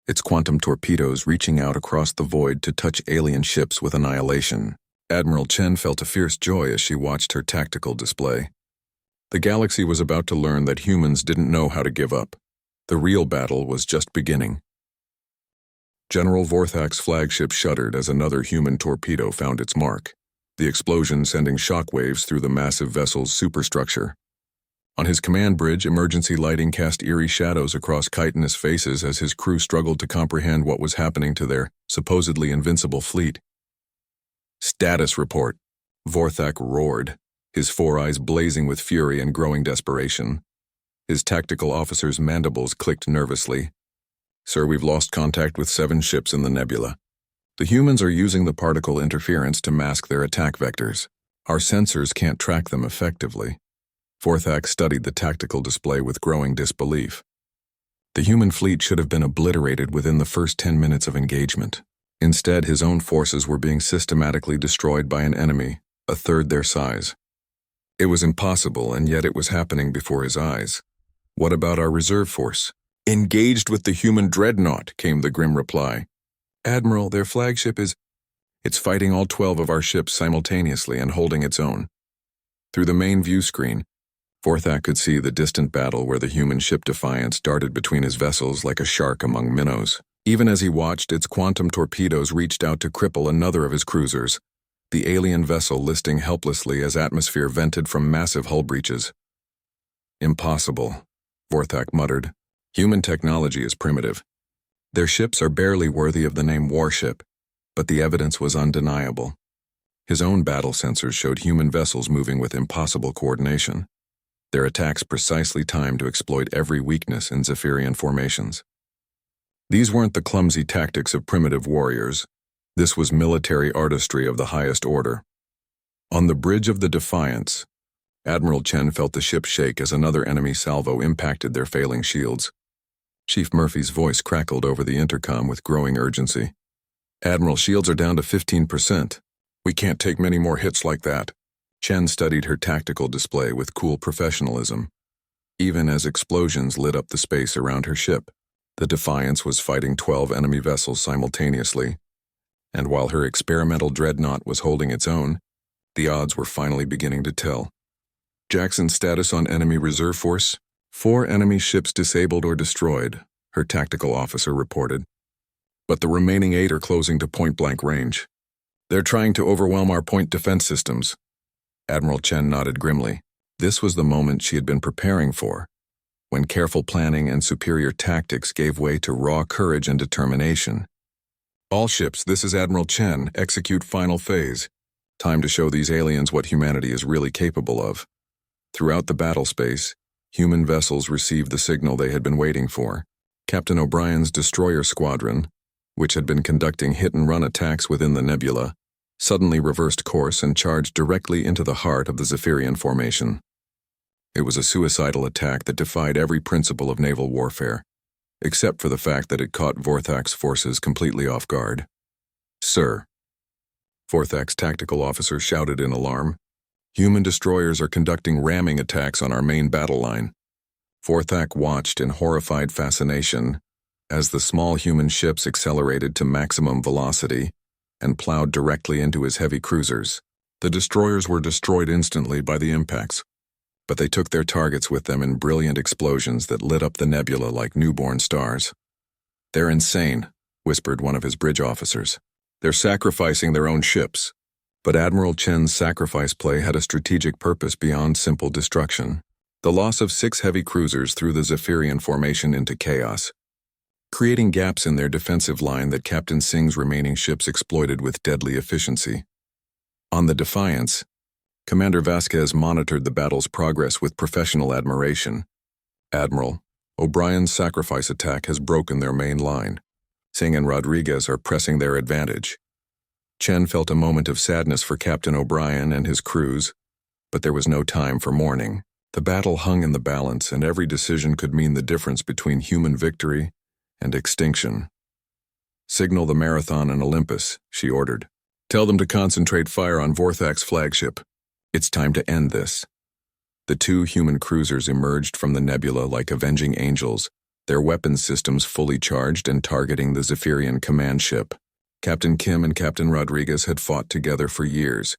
its quantum torpedoes reaching out across the void to touch alien ships with annihilation. Admiral Chen felt a fierce joy as she watched her tactical display. The galaxy was about to learn that humans didn't know how to give up. The real battle was just beginning. General Vorthak's flagship shuddered as another human torpedo found its mark, the explosion sending shockwaves through the massive vessel's superstructure. On his command bridge, emergency lighting cast eerie shadows across chitinous faces as his crew struggled to comprehend what was happening to their supposedly invincible fleet. Status report, Vorthak roared, his 4 eyes blazing with fury and growing desperation. His tactical officer's mandibles clicked nervously. Sir, we've lost contact with 7 ships in the nebula. The humans are using the particle interference to mask their attack vectors. Our sensors can't track them effectively. Vorthak studied the tactical display with growing disbelief. The human fleet should have been obliterated within the first 10 minutes of engagement. Instead, his own forces were being systematically destroyed by an enemy, a third their size. It was impossible, and yet it was happening before his eyes. What about our reserve force? Engaged with the human dreadnought, came the grim reply. Admiral, their flagship is... It's fighting all 12 of our ships simultaneously and holding its own. Through the main view screen, Vorthak could see the distant battle where the human ship Defiance darted between his vessels like a shark among minnows. Even as he watched, its quantum torpedoes reached out to cripple another of his cruisers, the alien vessel listing helplessly as atmosphere vented from massive hull breaches. Impossible, Vorthak muttered. Human technology is primitive. Their ships are barely worthy of the name warship, but the evidence was undeniable. His own battle sensors showed human vessels moving with impossible coordination, their attacks precisely timed to exploit every weakness in Zephyrian formations. These weren't the clumsy tactics of primitive warriors. This was military artistry of the highest order. On the bridge of the Defiance, Admiral Chen felt the ship shake as another enemy salvo impacted their failing shields. Chief Murphy's voice crackled over the intercom with growing urgency. Admiral, shields are down to 15%. We can't take many more hits like that. Chen studied her tactical display with cool professionalism, even as explosions lit up the space around her ship. The Defiance was fighting 12 enemy vessels simultaneously, and while her experimental dreadnought was holding its own, the odds were finally beginning to tell. Jackson's status on enemy reserve force? 4 enemy ships disabled or destroyed, her tactical officer reported. But the remaining 8 are closing to point-blank range. They're trying to overwhelm our point defense systems. Admiral Chen nodded grimly. This was the moment she had been preparing for, when careful planning and superior tactics gave way to raw courage and determination. All ships, this is Admiral Chen, execute final phase. Time to show these aliens what humanity is really capable of. Throughout the battle space, human vessels received the signal they had been waiting for. Captain O'Brien's destroyer squadron, which had been conducting hit-and-run attacks within the nebula, suddenly reversed course and charged directly into the heart of the Zephyrian formation. It was a suicidal attack that defied every principle of naval warfare, except for the fact that it caught Vorthak's forces completely off guard. "Sir," Vorthak's tactical officer shouted in alarm, "human destroyers are conducting ramming attacks on our main battle line." Vorthak watched in horrified fascination as the small human ships accelerated to maximum velocity and plowed directly into his heavy cruisers. The destroyers were destroyed instantly by the impacts, but they took their targets with them in brilliant explosions that lit up the nebula like newborn stars. "They're insane," whispered one of his bridge officers. "They're sacrificing their own ships." But Admiral Chen's sacrifice play had a strategic purpose beyond simple destruction. The loss of 6 heavy cruisers threw the Zephyrian formation into chaos, creating gaps in their defensive line that Captain Singh's remaining ships exploited with deadly efficiency. On the Defiance, Commander Vasquez monitored the battle's progress with professional admiration. "Admiral, O'Brien's sacrifice attack has broken their main line. Singh and Rodriguez are pressing their advantage." Chen felt a moment of sadness for Captain O'Brien and his crews, but there was no time for mourning. The battle hung in the balance, and every decision could mean the difference between human victory and extinction. "Signal the Marathon and Olympus," she ordered. "Tell them to concentrate fire on Vorthak's flagship. It's time to end this." The 2 human cruisers emerged from the nebula like avenging angels, their weapons systems fully charged and targeting the Zephyrian command ship. Captain Kim and Captain Rodriguez had fought together for years,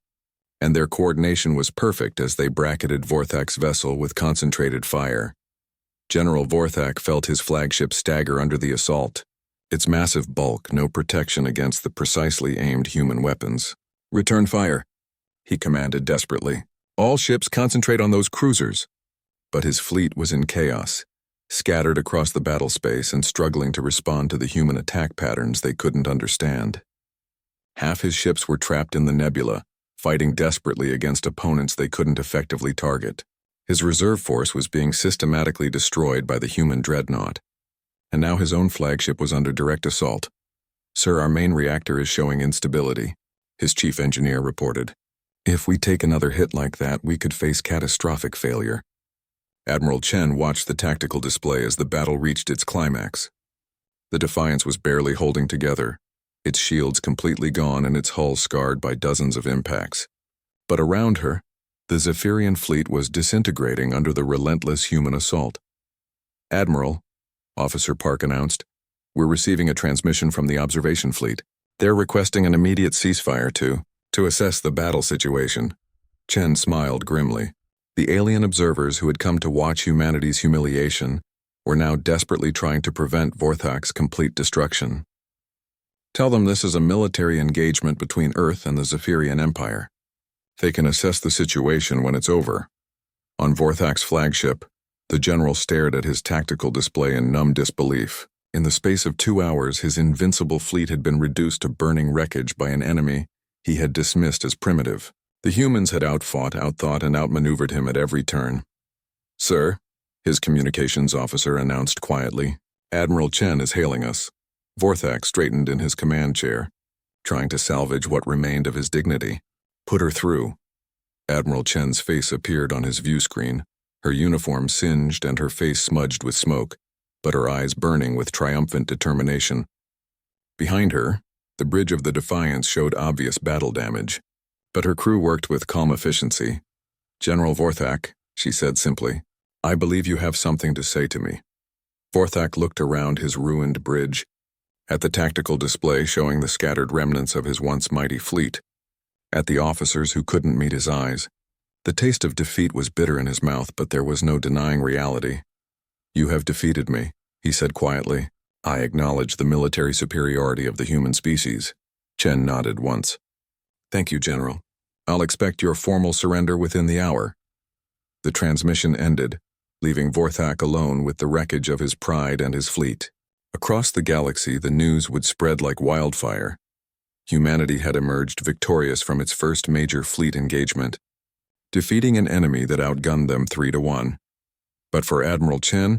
and their coordination was perfect as they bracketed Vorthak's vessel with concentrated fire. General Vorthak felt his flagship stagger under the assault, its massive bulk no protection against the precisely aimed human weapons. "Return fire," he commanded desperately. "All ships concentrate on those cruisers." But his fleet was in chaos, scattered across the battle space and struggling to respond to the human attack patterns they couldn't understand. Half his ships were trapped in the nebula, fighting desperately against opponents they couldn't effectively target. His reserve force was being systematically destroyed by the human dreadnought, and now his own flagship was under direct assault. "Sir, our main reactor is showing instability," his chief engineer reported. "If we take another hit like that, we could face catastrophic failure." Admiral Chen watched the tactical display as the battle reached its climax. The Defiance was barely holding together, its shields completely gone and its hull scarred by dozens of impacts. But around her, the Zephyrian fleet was disintegrating under the relentless human assault. "Admiral," Officer Park announced, "we're receiving a transmission from the observation fleet. They're requesting an immediate ceasefire to assess the battle situation." Chen smiled grimly. The alien observers who had come to watch humanity's humiliation were now desperately trying to prevent Vorthak's complete destruction. "Tell them this is a military engagement between Earth and the Zephyrian Empire. They can assess the situation when it's over." On Vorthak's flagship, the general stared at his tactical display in numb disbelief. In the space of 2 hours, his invincible fleet had been reduced to burning wreckage by an enemy he had dismissed as primitive. The humans had outfought, outthought, and outmaneuvered him at every turn. "Sir," his communications officer announced quietly, "Admiral Chen is hailing us." Vorthak straightened in his command chair, trying to salvage what remained of his dignity. "Put her through." Admiral Chen's face appeared on his view screen, her uniform singed and her face smudged with smoke, but her eyes burning with triumphant determination. Behind her, the bridge of the Defiance showed obvious battle damage. But her crew worked with calm efficiency. "General Vorthak," she said simply, "I believe you have something to say to me." Vorthak looked around his ruined bridge, at the tactical display showing the scattered remnants of his once mighty fleet, at the officers who couldn't meet his eyes. The taste of defeat was bitter in his mouth, but there was no denying reality. "You have defeated me," he said quietly. "I acknowledge the military superiority of the human species." Chen nodded once. "Thank you, General. I'll expect your formal surrender within the hour." The transmission ended, leaving Vorthak alone with the wreckage of his pride and his fleet. Across the galaxy, the news would spread like wildfire. Humanity had emerged victorious from its first major fleet engagement, defeating an enemy that outgunned them 3-1. But for Admiral Chen,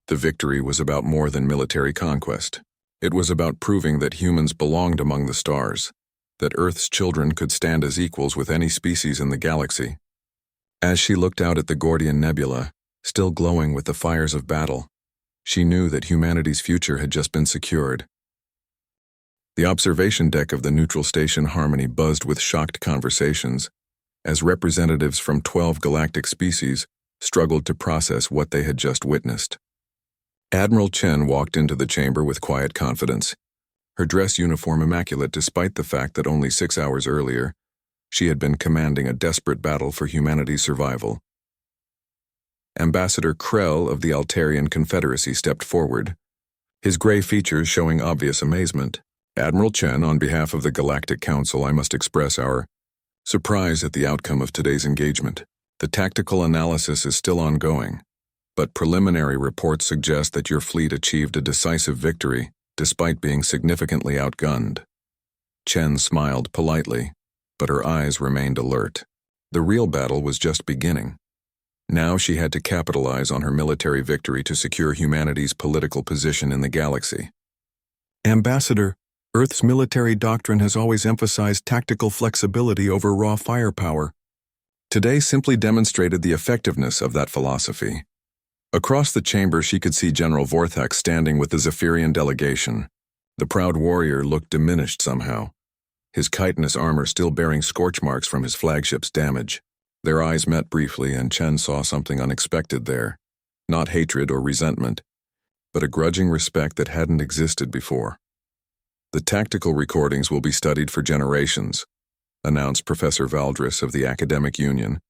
the victory was about more than military conquest. It was about proving that humans belonged among the stars, that Earth's children could stand as equals with any species in the galaxy. As she looked out at the Gordian Nebula, still glowing with the fires of battle, she knew that humanity's future had just been secured. The observation deck of the neutral station Harmony buzzed with shocked conversations, as representatives from 12 galactic species struggled to process what they had just witnessed. Admiral Chen walked into the chamber with quiet confidence, her dress uniform immaculate despite the fact that only 6 hours earlier, she had been commanding a desperate battle for humanity's survival. Ambassador Krell of the Altarian Confederacy stepped forward, his gray features showing obvious amazement. "Admiral Chen, on behalf of the Galactic Council, I must express our surprise at the outcome of today's engagement. The tactical analysis is still ongoing, but preliminary reports suggest that your fleet achieved a decisive victory despite being significantly outgunned." Chen smiled politely, but her eyes remained alert. The real battle was just beginning. Now she had to capitalize on her military victory to secure humanity's political position in the galaxy. "Ambassador, Earth's military doctrine has always emphasized tactical flexibility over raw firepower. Today simply demonstrated the effectiveness of that philosophy." Across the chamber, she could see General Vorthak standing with the Zephyrian delegation. The proud warrior looked diminished somehow, his chitinous armor still bearing scorch marks from his flagship's damage. Their eyes met briefly, and Chen saw something unexpected there. Not hatred or resentment, but a grudging respect that hadn't existed before. "The tactical recordings will be studied for generations," announced Professor Valdris of the Academic Union,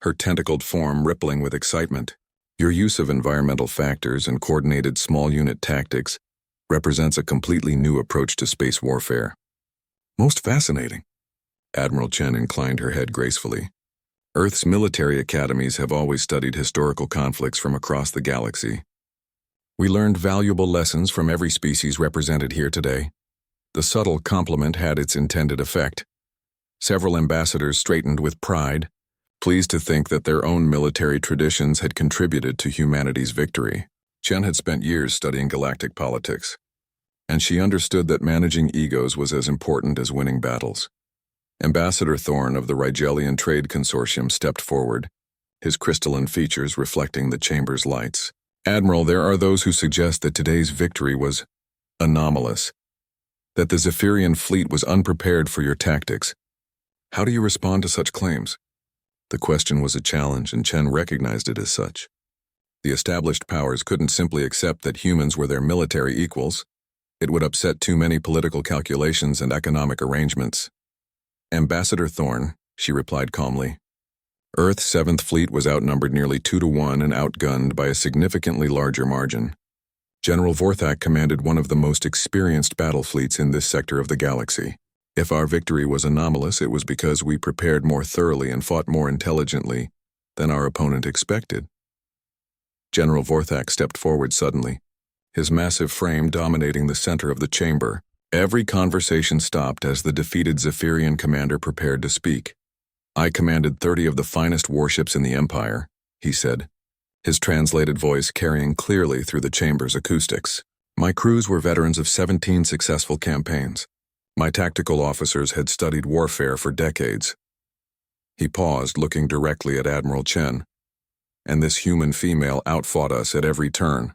her tentacled form rippling with excitement. "Your use of environmental factors and coordinated small-unit tactics represents a completely new approach to space warfare." "Most fascinating." Admiral Chen inclined her head gracefully. "Earth's military academies have always studied historical conflicts from across the galaxy. We learned valuable lessons from every species represented here today." The subtle compliment had its intended effect. Several ambassadors straightened with pride, pleased to think that their own military traditions had contributed to humanity's victory. Chen had spent years studying galactic politics, and she understood that managing egos was as important as winning battles. Ambassador Thorne of the Rigelian Trade Consortium stepped forward, his crystalline features reflecting the chamber's lights. "Admiral, there are those who suggest that today's victory was anomalous, that the Zephyrian fleet was unprepared for your tactics. How do you respond to such claims?" The question was a challenge, and Chen recognized it as such. The established powers couldn't simply accept that humans were their military equals. It would upset too many political calculations and economic arrangements. "Ambassador Thorne," she replied calmly, "Earth's 7th Fleet was outnumbered nearly 2-1 and outgunned by a significantly larger margin. General Vorthak commanded one of the most experienced battle fleets in this sector of the galaxy. If our victory was anomalous, it was because we prepared more thoroughly and fought more intelligently than our opponent expected." General Vorthak stepped forward suddenly, his massive frame dominating the center of the chamber. Every conversation stopped as the defeated Zephyrian commander prepared to speak. "I commanded 30 of the finest warships in the Empire," he said, his translated voice carrying clearly through the chamber's acoustics. "My crews were veterans of 17 successful campaigns. My tactical officers had studied warfare for decades." He paused, looking directly at Admiral Chen. "And this human female outfought us at every turn."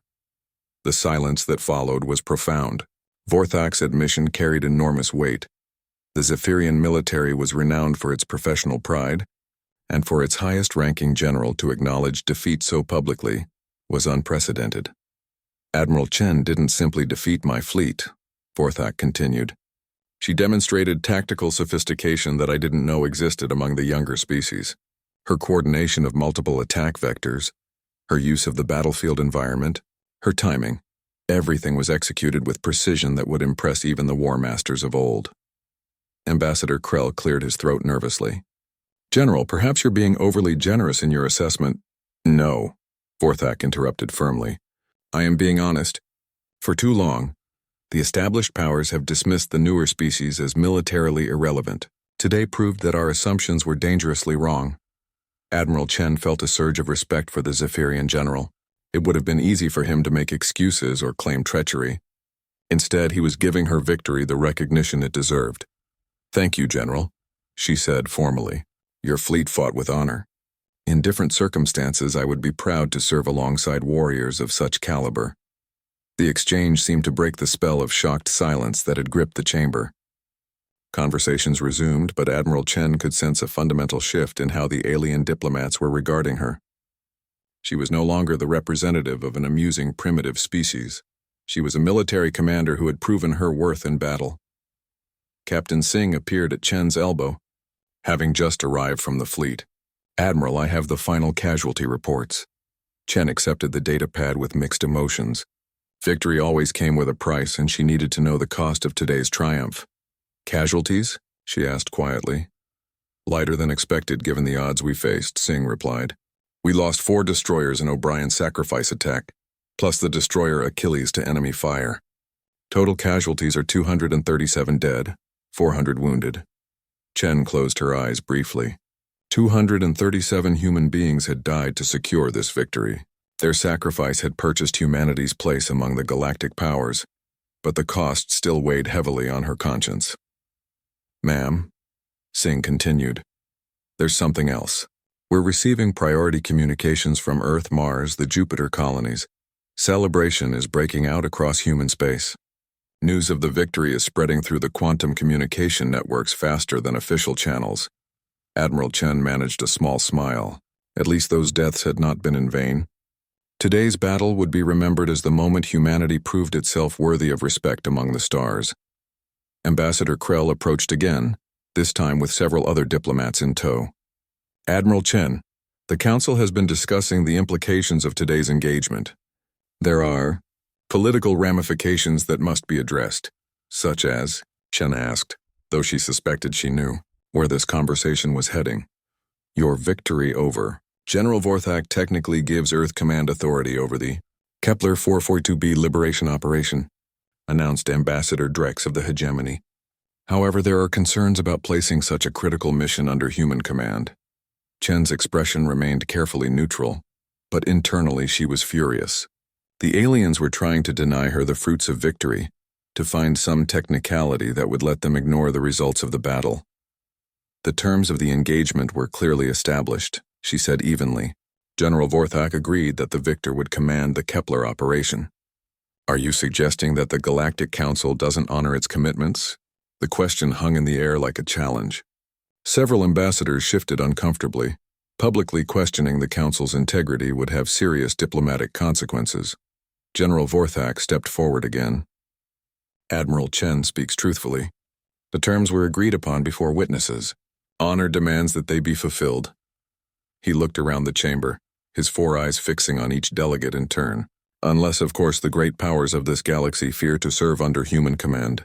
The silence that followed was profound. Vorthak's admission carried enormous weight. The Zephyrian military was renowned for its professional pride, and for its highest-ranking general to acknowledge defeat so publicly was unprecedented. Admiral Chen didn't simply defeat my fleet, Vorthak continued. She demonstrated tactical sophistication that I didn't know existed among the younger species. Her coordination of multiple attack vectors, her use of the battlefield environment, her timing, everything was executed with precision that would impress even the war masters of old. Ambassador Krell cleared his throat nervously. General, perhaps you're being overly generous in your assessment. No, Vorthak interrupted firmly. I am being honest. For too long, the established powers have dismissed the newer species as militarily irrelevant. Today proved that our assumptions were dangerously wrong. Admiral Chen felt a surge of respect for the Zephyrian general. It would have been easy for him to make excuses or claim treachery. Instead, he was giving her victory the recognition it deserved. Thank you, General, she said formally. Your fleet fought with honor. In different circumstances, I would be proud to serve alongside warriors of such caliber. The exchange seemed to break the spell of shocked silence that had gripped the chamber. Conversations resumed, but Admiral Chen could sense a fundamental shift in how the alien diplomats were regarding her. She was no longer the representative of an amusing primitive species. She was a military commander who had proven her worth in battle. Captain Singh appeared at Chen's elbow, having just arrived from the fleet. Admiral, I have the final casualty reports. Chen accepted the datapad with mixed emotions. Victory always came with a price, and she needed to know the cost of today's triumph. Casualties? She asked quietly. Lighter than expected given the odds we faced, Singh replied. We lost 4 destroyers in O'Brien's sacrifice attack, plus the destroyer Achilles to enemy fire. Total casualties are 237 dead, 400 wounded. Chen closed her eyes briefly. 237 human beings had died to secure this victory. Their sacrifice had purchased humanity's place among the galactic powers, but the cost still weighed heavily on her conscience. Ma'am, Singh continued, there's something else. We're receiving priority communications from Earth, Mars, the Jupiter colonies. Celebration is breaking out across human space. News of the victory is spreading through the quantum communication networks faster than official channels. Admiral Chen managed a small smile. At least those deaths had not been in vain. Today's battle would be remembered as the moment humanity proved itself worthy of respect among the stars. Ambassador Krell approached again, this time with several other diplomats in tow. Admiral Chen, the Council has been discussing the implications of today's engagement. There are political ramifications that must be addressed, such as, Chen asked, though she suspected she knew where this conversation was heading. Your victory over. General Vorthak technically gives Earth Command authority over the Kepler 442b Liberation Operation, announced Ambassador Drex of the Hegemony. However, there are concerns about placing such a critical mission under human command. Chen's expression remained carefully neutral, but internally she was furious. The aliens were trying to deny her the fruits of victory, to find some technicality that would let them ignore the results of the battle. The terms of the engagement were clearly established, she said evenly. General Vorthak agreed that the victor would command the Kepler operation. Are you suggesting that the Galactic Council doesn't honor its commitments? The question hung in the air like a challenge. Several ambassadors shifted uncomfortably. Publicly questioning the Council's integrity would have serious diplomatic consequences. General Vorthak stepped forward again. Admiral Chen speaks truthfully. The terms were agreed upon before witnesses. Honor demands that they be fulfilled. He looked around the chamber, his 4 eyes fixing on each delegate in turn. Unless, of course, the great powers of this galaxy fear to serve under human command.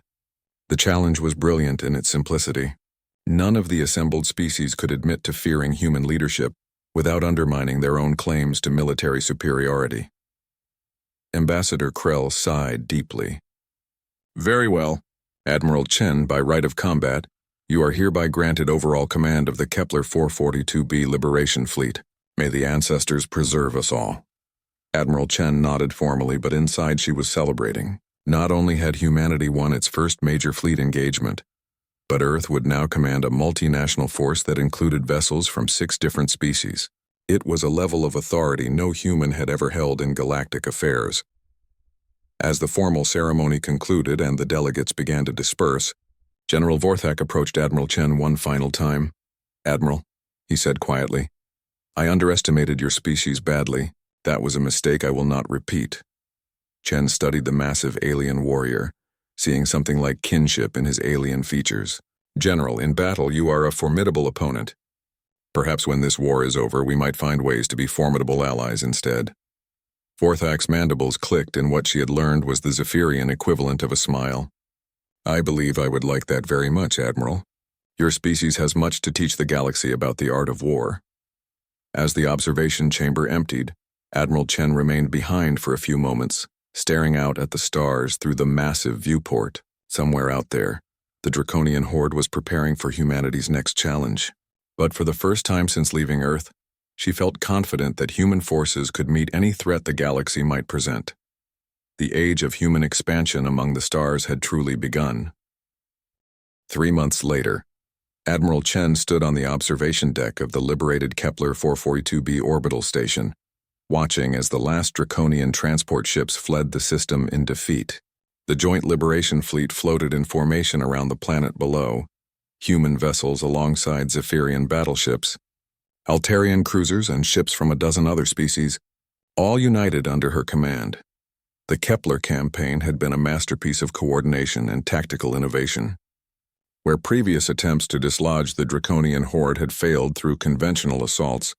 The challenge was brilliant in its simplicity. None of the assembled species could admit to fearing human leadership without undermining their own claims to military superiority. Ambassador Krell sighed deeply. Very well, Admiral Chen, by right of combat, you are hereby granted overall command of the Kepler 442b Liberation Fleet. May the ancestors preserve us all. Admiral Chen nodded formally, but inside she was celebrating. Not only had humanity won its first major fleet engagement, but Earth would now command a multinational force that included vessels from 6 different species. It was a level of authority no human had ever held in galactic affairs. As the formal ceremony concluded and the delegates began to disperse, General Vorthak approached Admiral Chen one final time. "Admiral," he said quietly, "I underestimated your species badly. That was a mistake I will not repeat." Chen studied the massive alien warrior, seeing something like kinship in his alien features. "General, in battle you are a formidable opponent. Perhaps when this war is over we might find ways to be formidable allies instead." Vorthak's mandibles clicked, and what she had learned was the Zephyrian equivalent of a smile. "I believe I would like that very much, Admiral. Your species has much to teach the galaxy about the art of war." As the observation chamber emptied, Admiral Chen remained behind for a few moments, staring out at the stars through the massive viewport. Somewhere out there, the Draconian horde was preparing for humanity's next challenge. But for the first time since leaving Earth, she felt confident that human forces could meet any threat the galaxy might present. The age of human expansion among the stars had truly begun. 3 months later, Admiral Chen stood on the observation deck of the liberated Kepler 442b orbital station, watching as the last Draconian transport ships fled the system in defeat. The Joint Liberation Fleet floated in formation around the planet below, human vessels alongside Zephyrian battleships, Altarian cruisers and ships from a dozen other species, all united under her command. The Kepler campaign had been a masterpiece of coordination and tactical innovation. Where previous attempts to dislodge the Draconian horde had failed through conventional assaults,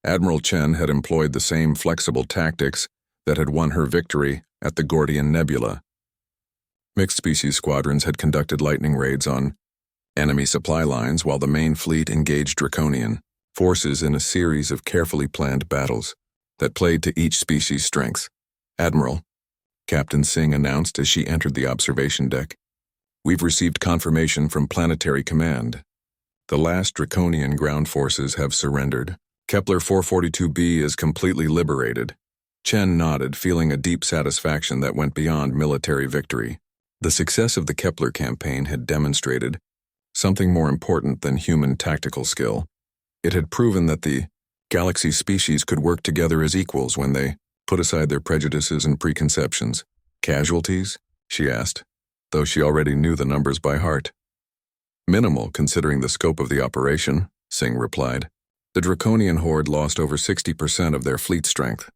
Admiral Chen had employed the same flexible tactics that had won her victory at the Gordian Nebula. Mixed-species squadrons had conducted lightning raids on enemy supply lines while the main fleet engaged Draconian forces in a series of carefully planned battles that played to each species' strengths. "Admiral," Captain Singh announced as she entered the observation deck, "we've received confirmation from Planetary Command. The last Draconian ground forces have surrendered. Kepler 442b is completely liberated." Chen nodded, feeling a deep satisfaction that went beyond military victory. The success of the Kepler campaign had demonstrated something more important than human tactical skill. It had proven that the galaxy species could work together as equals when they put aside their prejudices and preconceptions. "Casualties?" she asked, though she already knew the numbers by heart. "Minimal, considering the scope of the operation," Singh replied. "The Draconian horde lost over 60% of their fleet strength.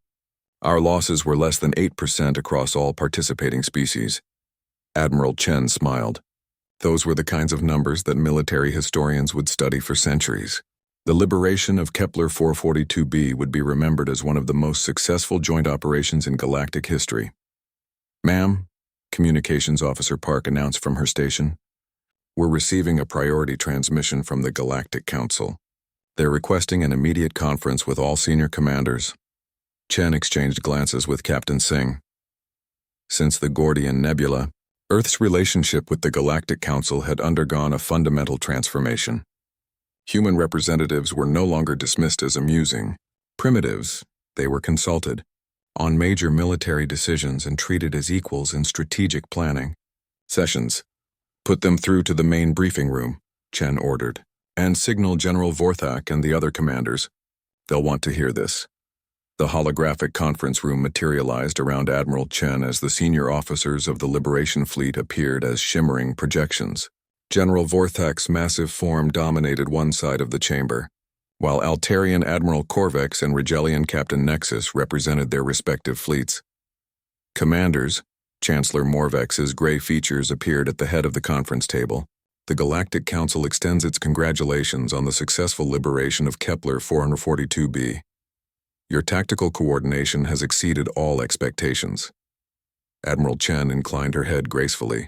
Our losses were less than 8% across all participating species." Admiral Chen smiled. Those were the kinds of numbers that military historians would study for centuries. The liberation of Kepler 442b would be remembered as one of the most successful joint operations in galactic history. "Ma'am," Communications Officer Park announced from her station, "we're receiving a priority transmission from the Galactic Council. They're requesting an immediate conference with all senior commanders." Chen exchanged glances with Captain Singh. Since the Gordian Nebula, Earth's relationship with the Galactic Council had undergone a fundamental transformation. Human representatives were no longer dismissed as amusing primitives. They were consulted on major military decisions and treated as equals in strategic planning. "Sessions. Put them through to the main briefing room," Chen ordered, "and signal General Vorthak and the other commanders. They'll want to hear this." The holographic conference room materialized around Admiral Chen as the senior officers of the Liberation Fleet appeared as shimmering projections. General Vorthak's massive form dominated one side of the chamber, while Altarian Admiral Corvex and Rigelian Captain Nexus represented their respective fleets. "Commanders," Chancellor Morvex's gray features appeared at the head of the conference table. "The Galactic Council extends its congratulations on the successful liberation of Kepler 442b. Your tactical coordination has exceeded all expectations." Admiral Chen inclined her head gracefully.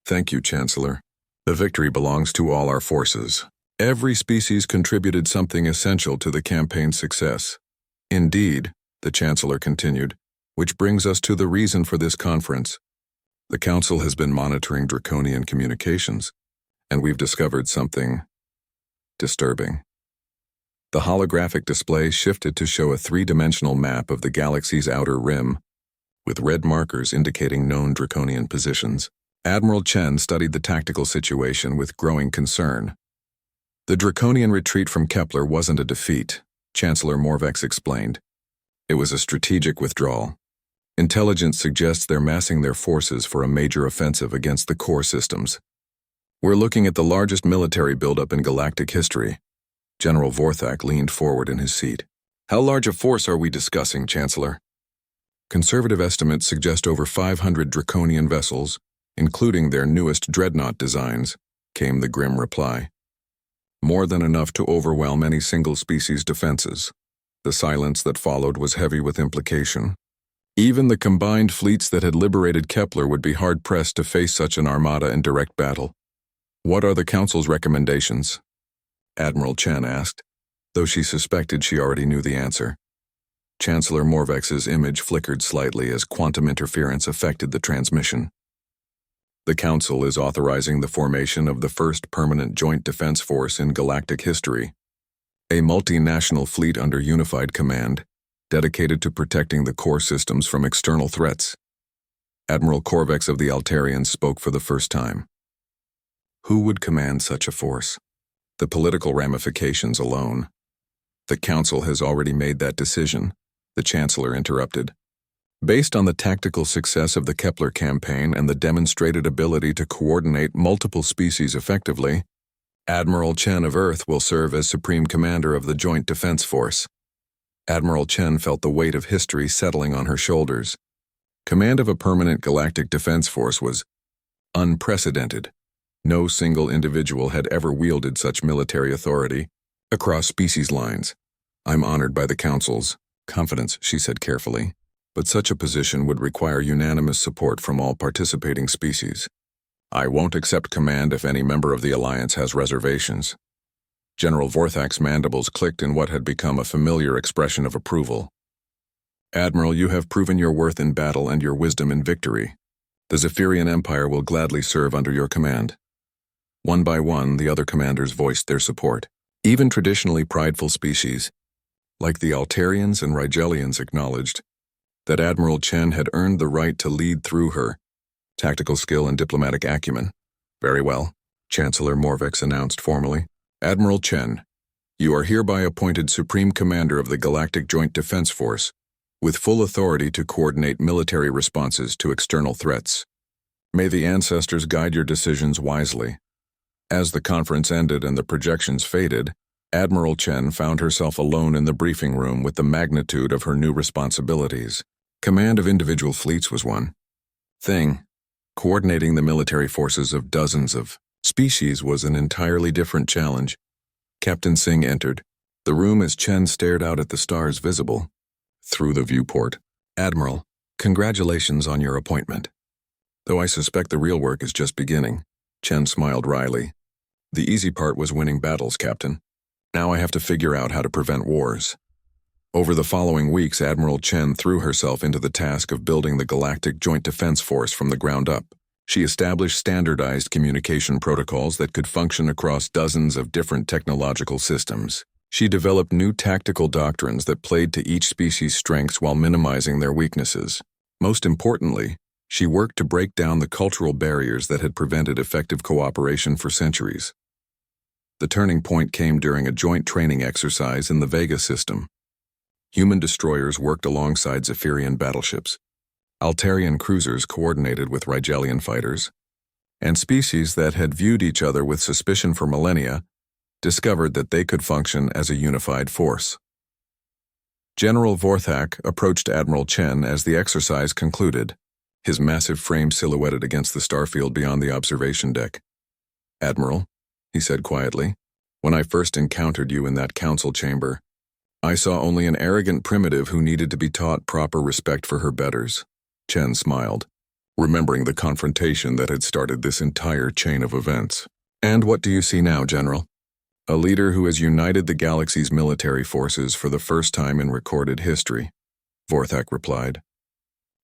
"Thank you, Chancellor. The victory belongs to all our forces. Every species contributed something essential to the campaign's success." "Indeed," the Chancellor continued, "which brings us to the reason for this conference. The Council has been monitoring Draconian communications, and we've discovered something disturbing." The holographic display shifted to show a three-dimensional map of the galaxy's outer rim, with red markers indicating known Draconian positions. Admiral Chen studied the tactical situation with growing concern. "The Draconian retreat from Kepler wasn't a defeat," Chancellor Morvex explained. "It was a strategic withdrawal. Intelligence suggests they're massing their forces for a major offensive against the core systems." We're looking at the largest military buildup in galactic history. General Vorthak leaned forward in his seat. How large a force are we discussing, Chancellor? Conservative estimates suggest over 500 Draconian vessels, including their newest dreadnought designs, came the grim reply. More than enough to overwhelm any single-species defenses. The silence that followed was heavy with implication. Even the combined fleets that had liberated Kepler would be hard-pressed to face such an armada in direct battle. What are the Council's recommendations? Admiral Chen asked, though she suspected she already knew the answer. Chancellor Morvex's image flickered slightly as quantum interference affected the transmission. The Council is authorizing the formation of the first permanent joint defense force in galactic history, a multinational fleet under unified command, dedicated to protecting the core systems from external threats. Admiral Korvex of the Altarians spoke for the first time. Who would command such a force? The political ramifications alone. The Council has already made that decision, the Chancellor interrupted. Based on the tactical success of the Kepler campaign and the demonstrated ability to coordinate multiple species effectively, Admiral Chen of Earth will serve as Supreme Commander of the Joint Defense Force. Admiral Chen felt the weight of history settling on her shoulders. Command of a permanent galactic defense force was unprecedented. No single individual had ever wielded such military authority across species lines. I'm honored by the Council's confidence, she said carefully, but such a position would require unanimous support from all participating species. I won't accept command if any member of the Alliance has reservations. General Vorthak's mandibles clicked in what had become a familiar expression of approval. Admiral, you have proven your worth in battle and your wisdom in victory. The Zephyrian Empire will gladly serve under your command. One by one, the other commanders voiced their support. Even traditionally prideful species, like the Altarians and Rigelians, acknowledged that Admiral Chen had earned the right to lead through her tactical skill and diplomatic acumen. Very well, Chancellor Morvex announced formally. Admiral Chen, you are hereby appointed Supreme Commander of the Galactic Joint Defense Force, with full authority to coordinate military responses to external threats. May the ancestors guide your decisions wisely. As the conference ended and the projections faded, Admiral Chen found herself alone in the briefing room with the magnitude of her new responsibilities. Command of individual fleets was one thing. Coordinating the military forces of dozens of species was an entirely different challenge. Captain Singh entered the room as Chen stared out at the stars visible through the viewport. Admiral, congratulations on your appointment. Though I suspect the real work is just beginning, Chen smiled wryly. The easy part was winning battles, Captain. Now I have to figure out how to prevent wars. Over the following weeks, Admiral Chen threw herself into the task of building the Galactic Joint Defense Force from the ground up. She established standardized communication protocols that could function across dozens of different technological systems. She developed new tactical doctrines that played to each species' strengths while minimizing their weaknesses. Most importantly, she worked to break down the cultural barriers that had prevented effective cooperation for centuries. The turning point came during a joint training exercise in the Vega system. Human destroyers worked alongside Zephyrian battleships. Altarian cruisers coordinated with Rigelian fighters, and species that had viewed each other with suspicion for millennia discovered that they could function as a unified force. General Vorthak approached Admiral Chen as the exercise concluded, his massive frame silhouetted against the starfield beyond the observation deck. Admiral, he said quietly, when I first encountered you in that council chamber, I saw only an arrogant primitive who needed to be taught proper respect for her betters. Chen smiled, remembering the confrontation that had started this entire chain of events. And what do you see now, General? A leader who has united the galaxy's military forces for the first time in recorded history, Vorthak replied.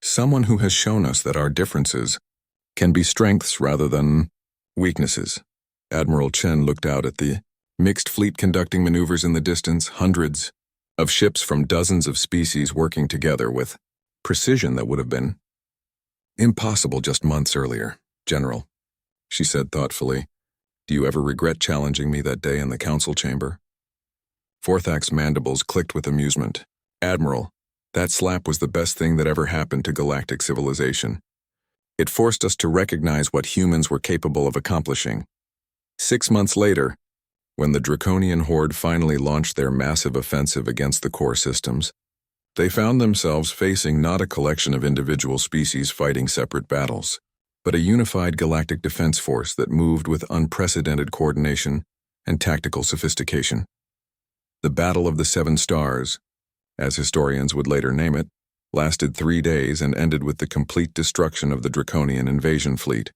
Someone who has shown us that our differences can be strengths rather than weaknesses. Admiral Chen looked out at the mixed fleet conducting maneuvers in the distance, hundreds of ships from dozens of species working together with precision that would have been impossible just months earlier. General, she said thoughtfully, do you ever regret challenging me that day in the council chamber? Vorthak's mandibles clicked with amusement. Admiral, that slap was the best thing that ever happened to galactic civilization. It forced us to recognize what humans were capable of accomplishing. 6 months later, when the Draconian Horde finally launched their massive offensive against the core systems, they found themselves facing not a collection of individual species fighting separate battles, but a unified galactic defense force that moved with unprecedented coordination and tactical sophistication. The Battle of the Seven Stars, as historians would later name it, lasted 3 days and ended with the complete destruction of the Draconian invasion fleet.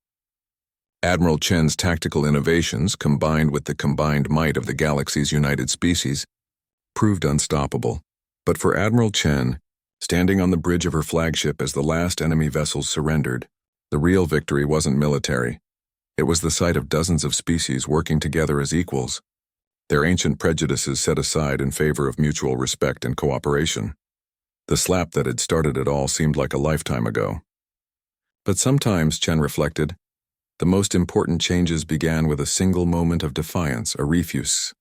Admiral Chen's tactical innovations, combined with the combined might of the galaxy's united species, proved unstoppable. But for Admiral Chen, standing on the bridge of her flagship as the last enemy vessels surrendered, the real victory wasn't military. It was the sight of dozens of species working together as equals, their ancient prejudices set aside in favor of mutual respect and cooperation. The slap that had started it all seemed like a lifetime ago. But sometimes, Chen reflected, the most important changes began with a single moment of defiance, a refuse.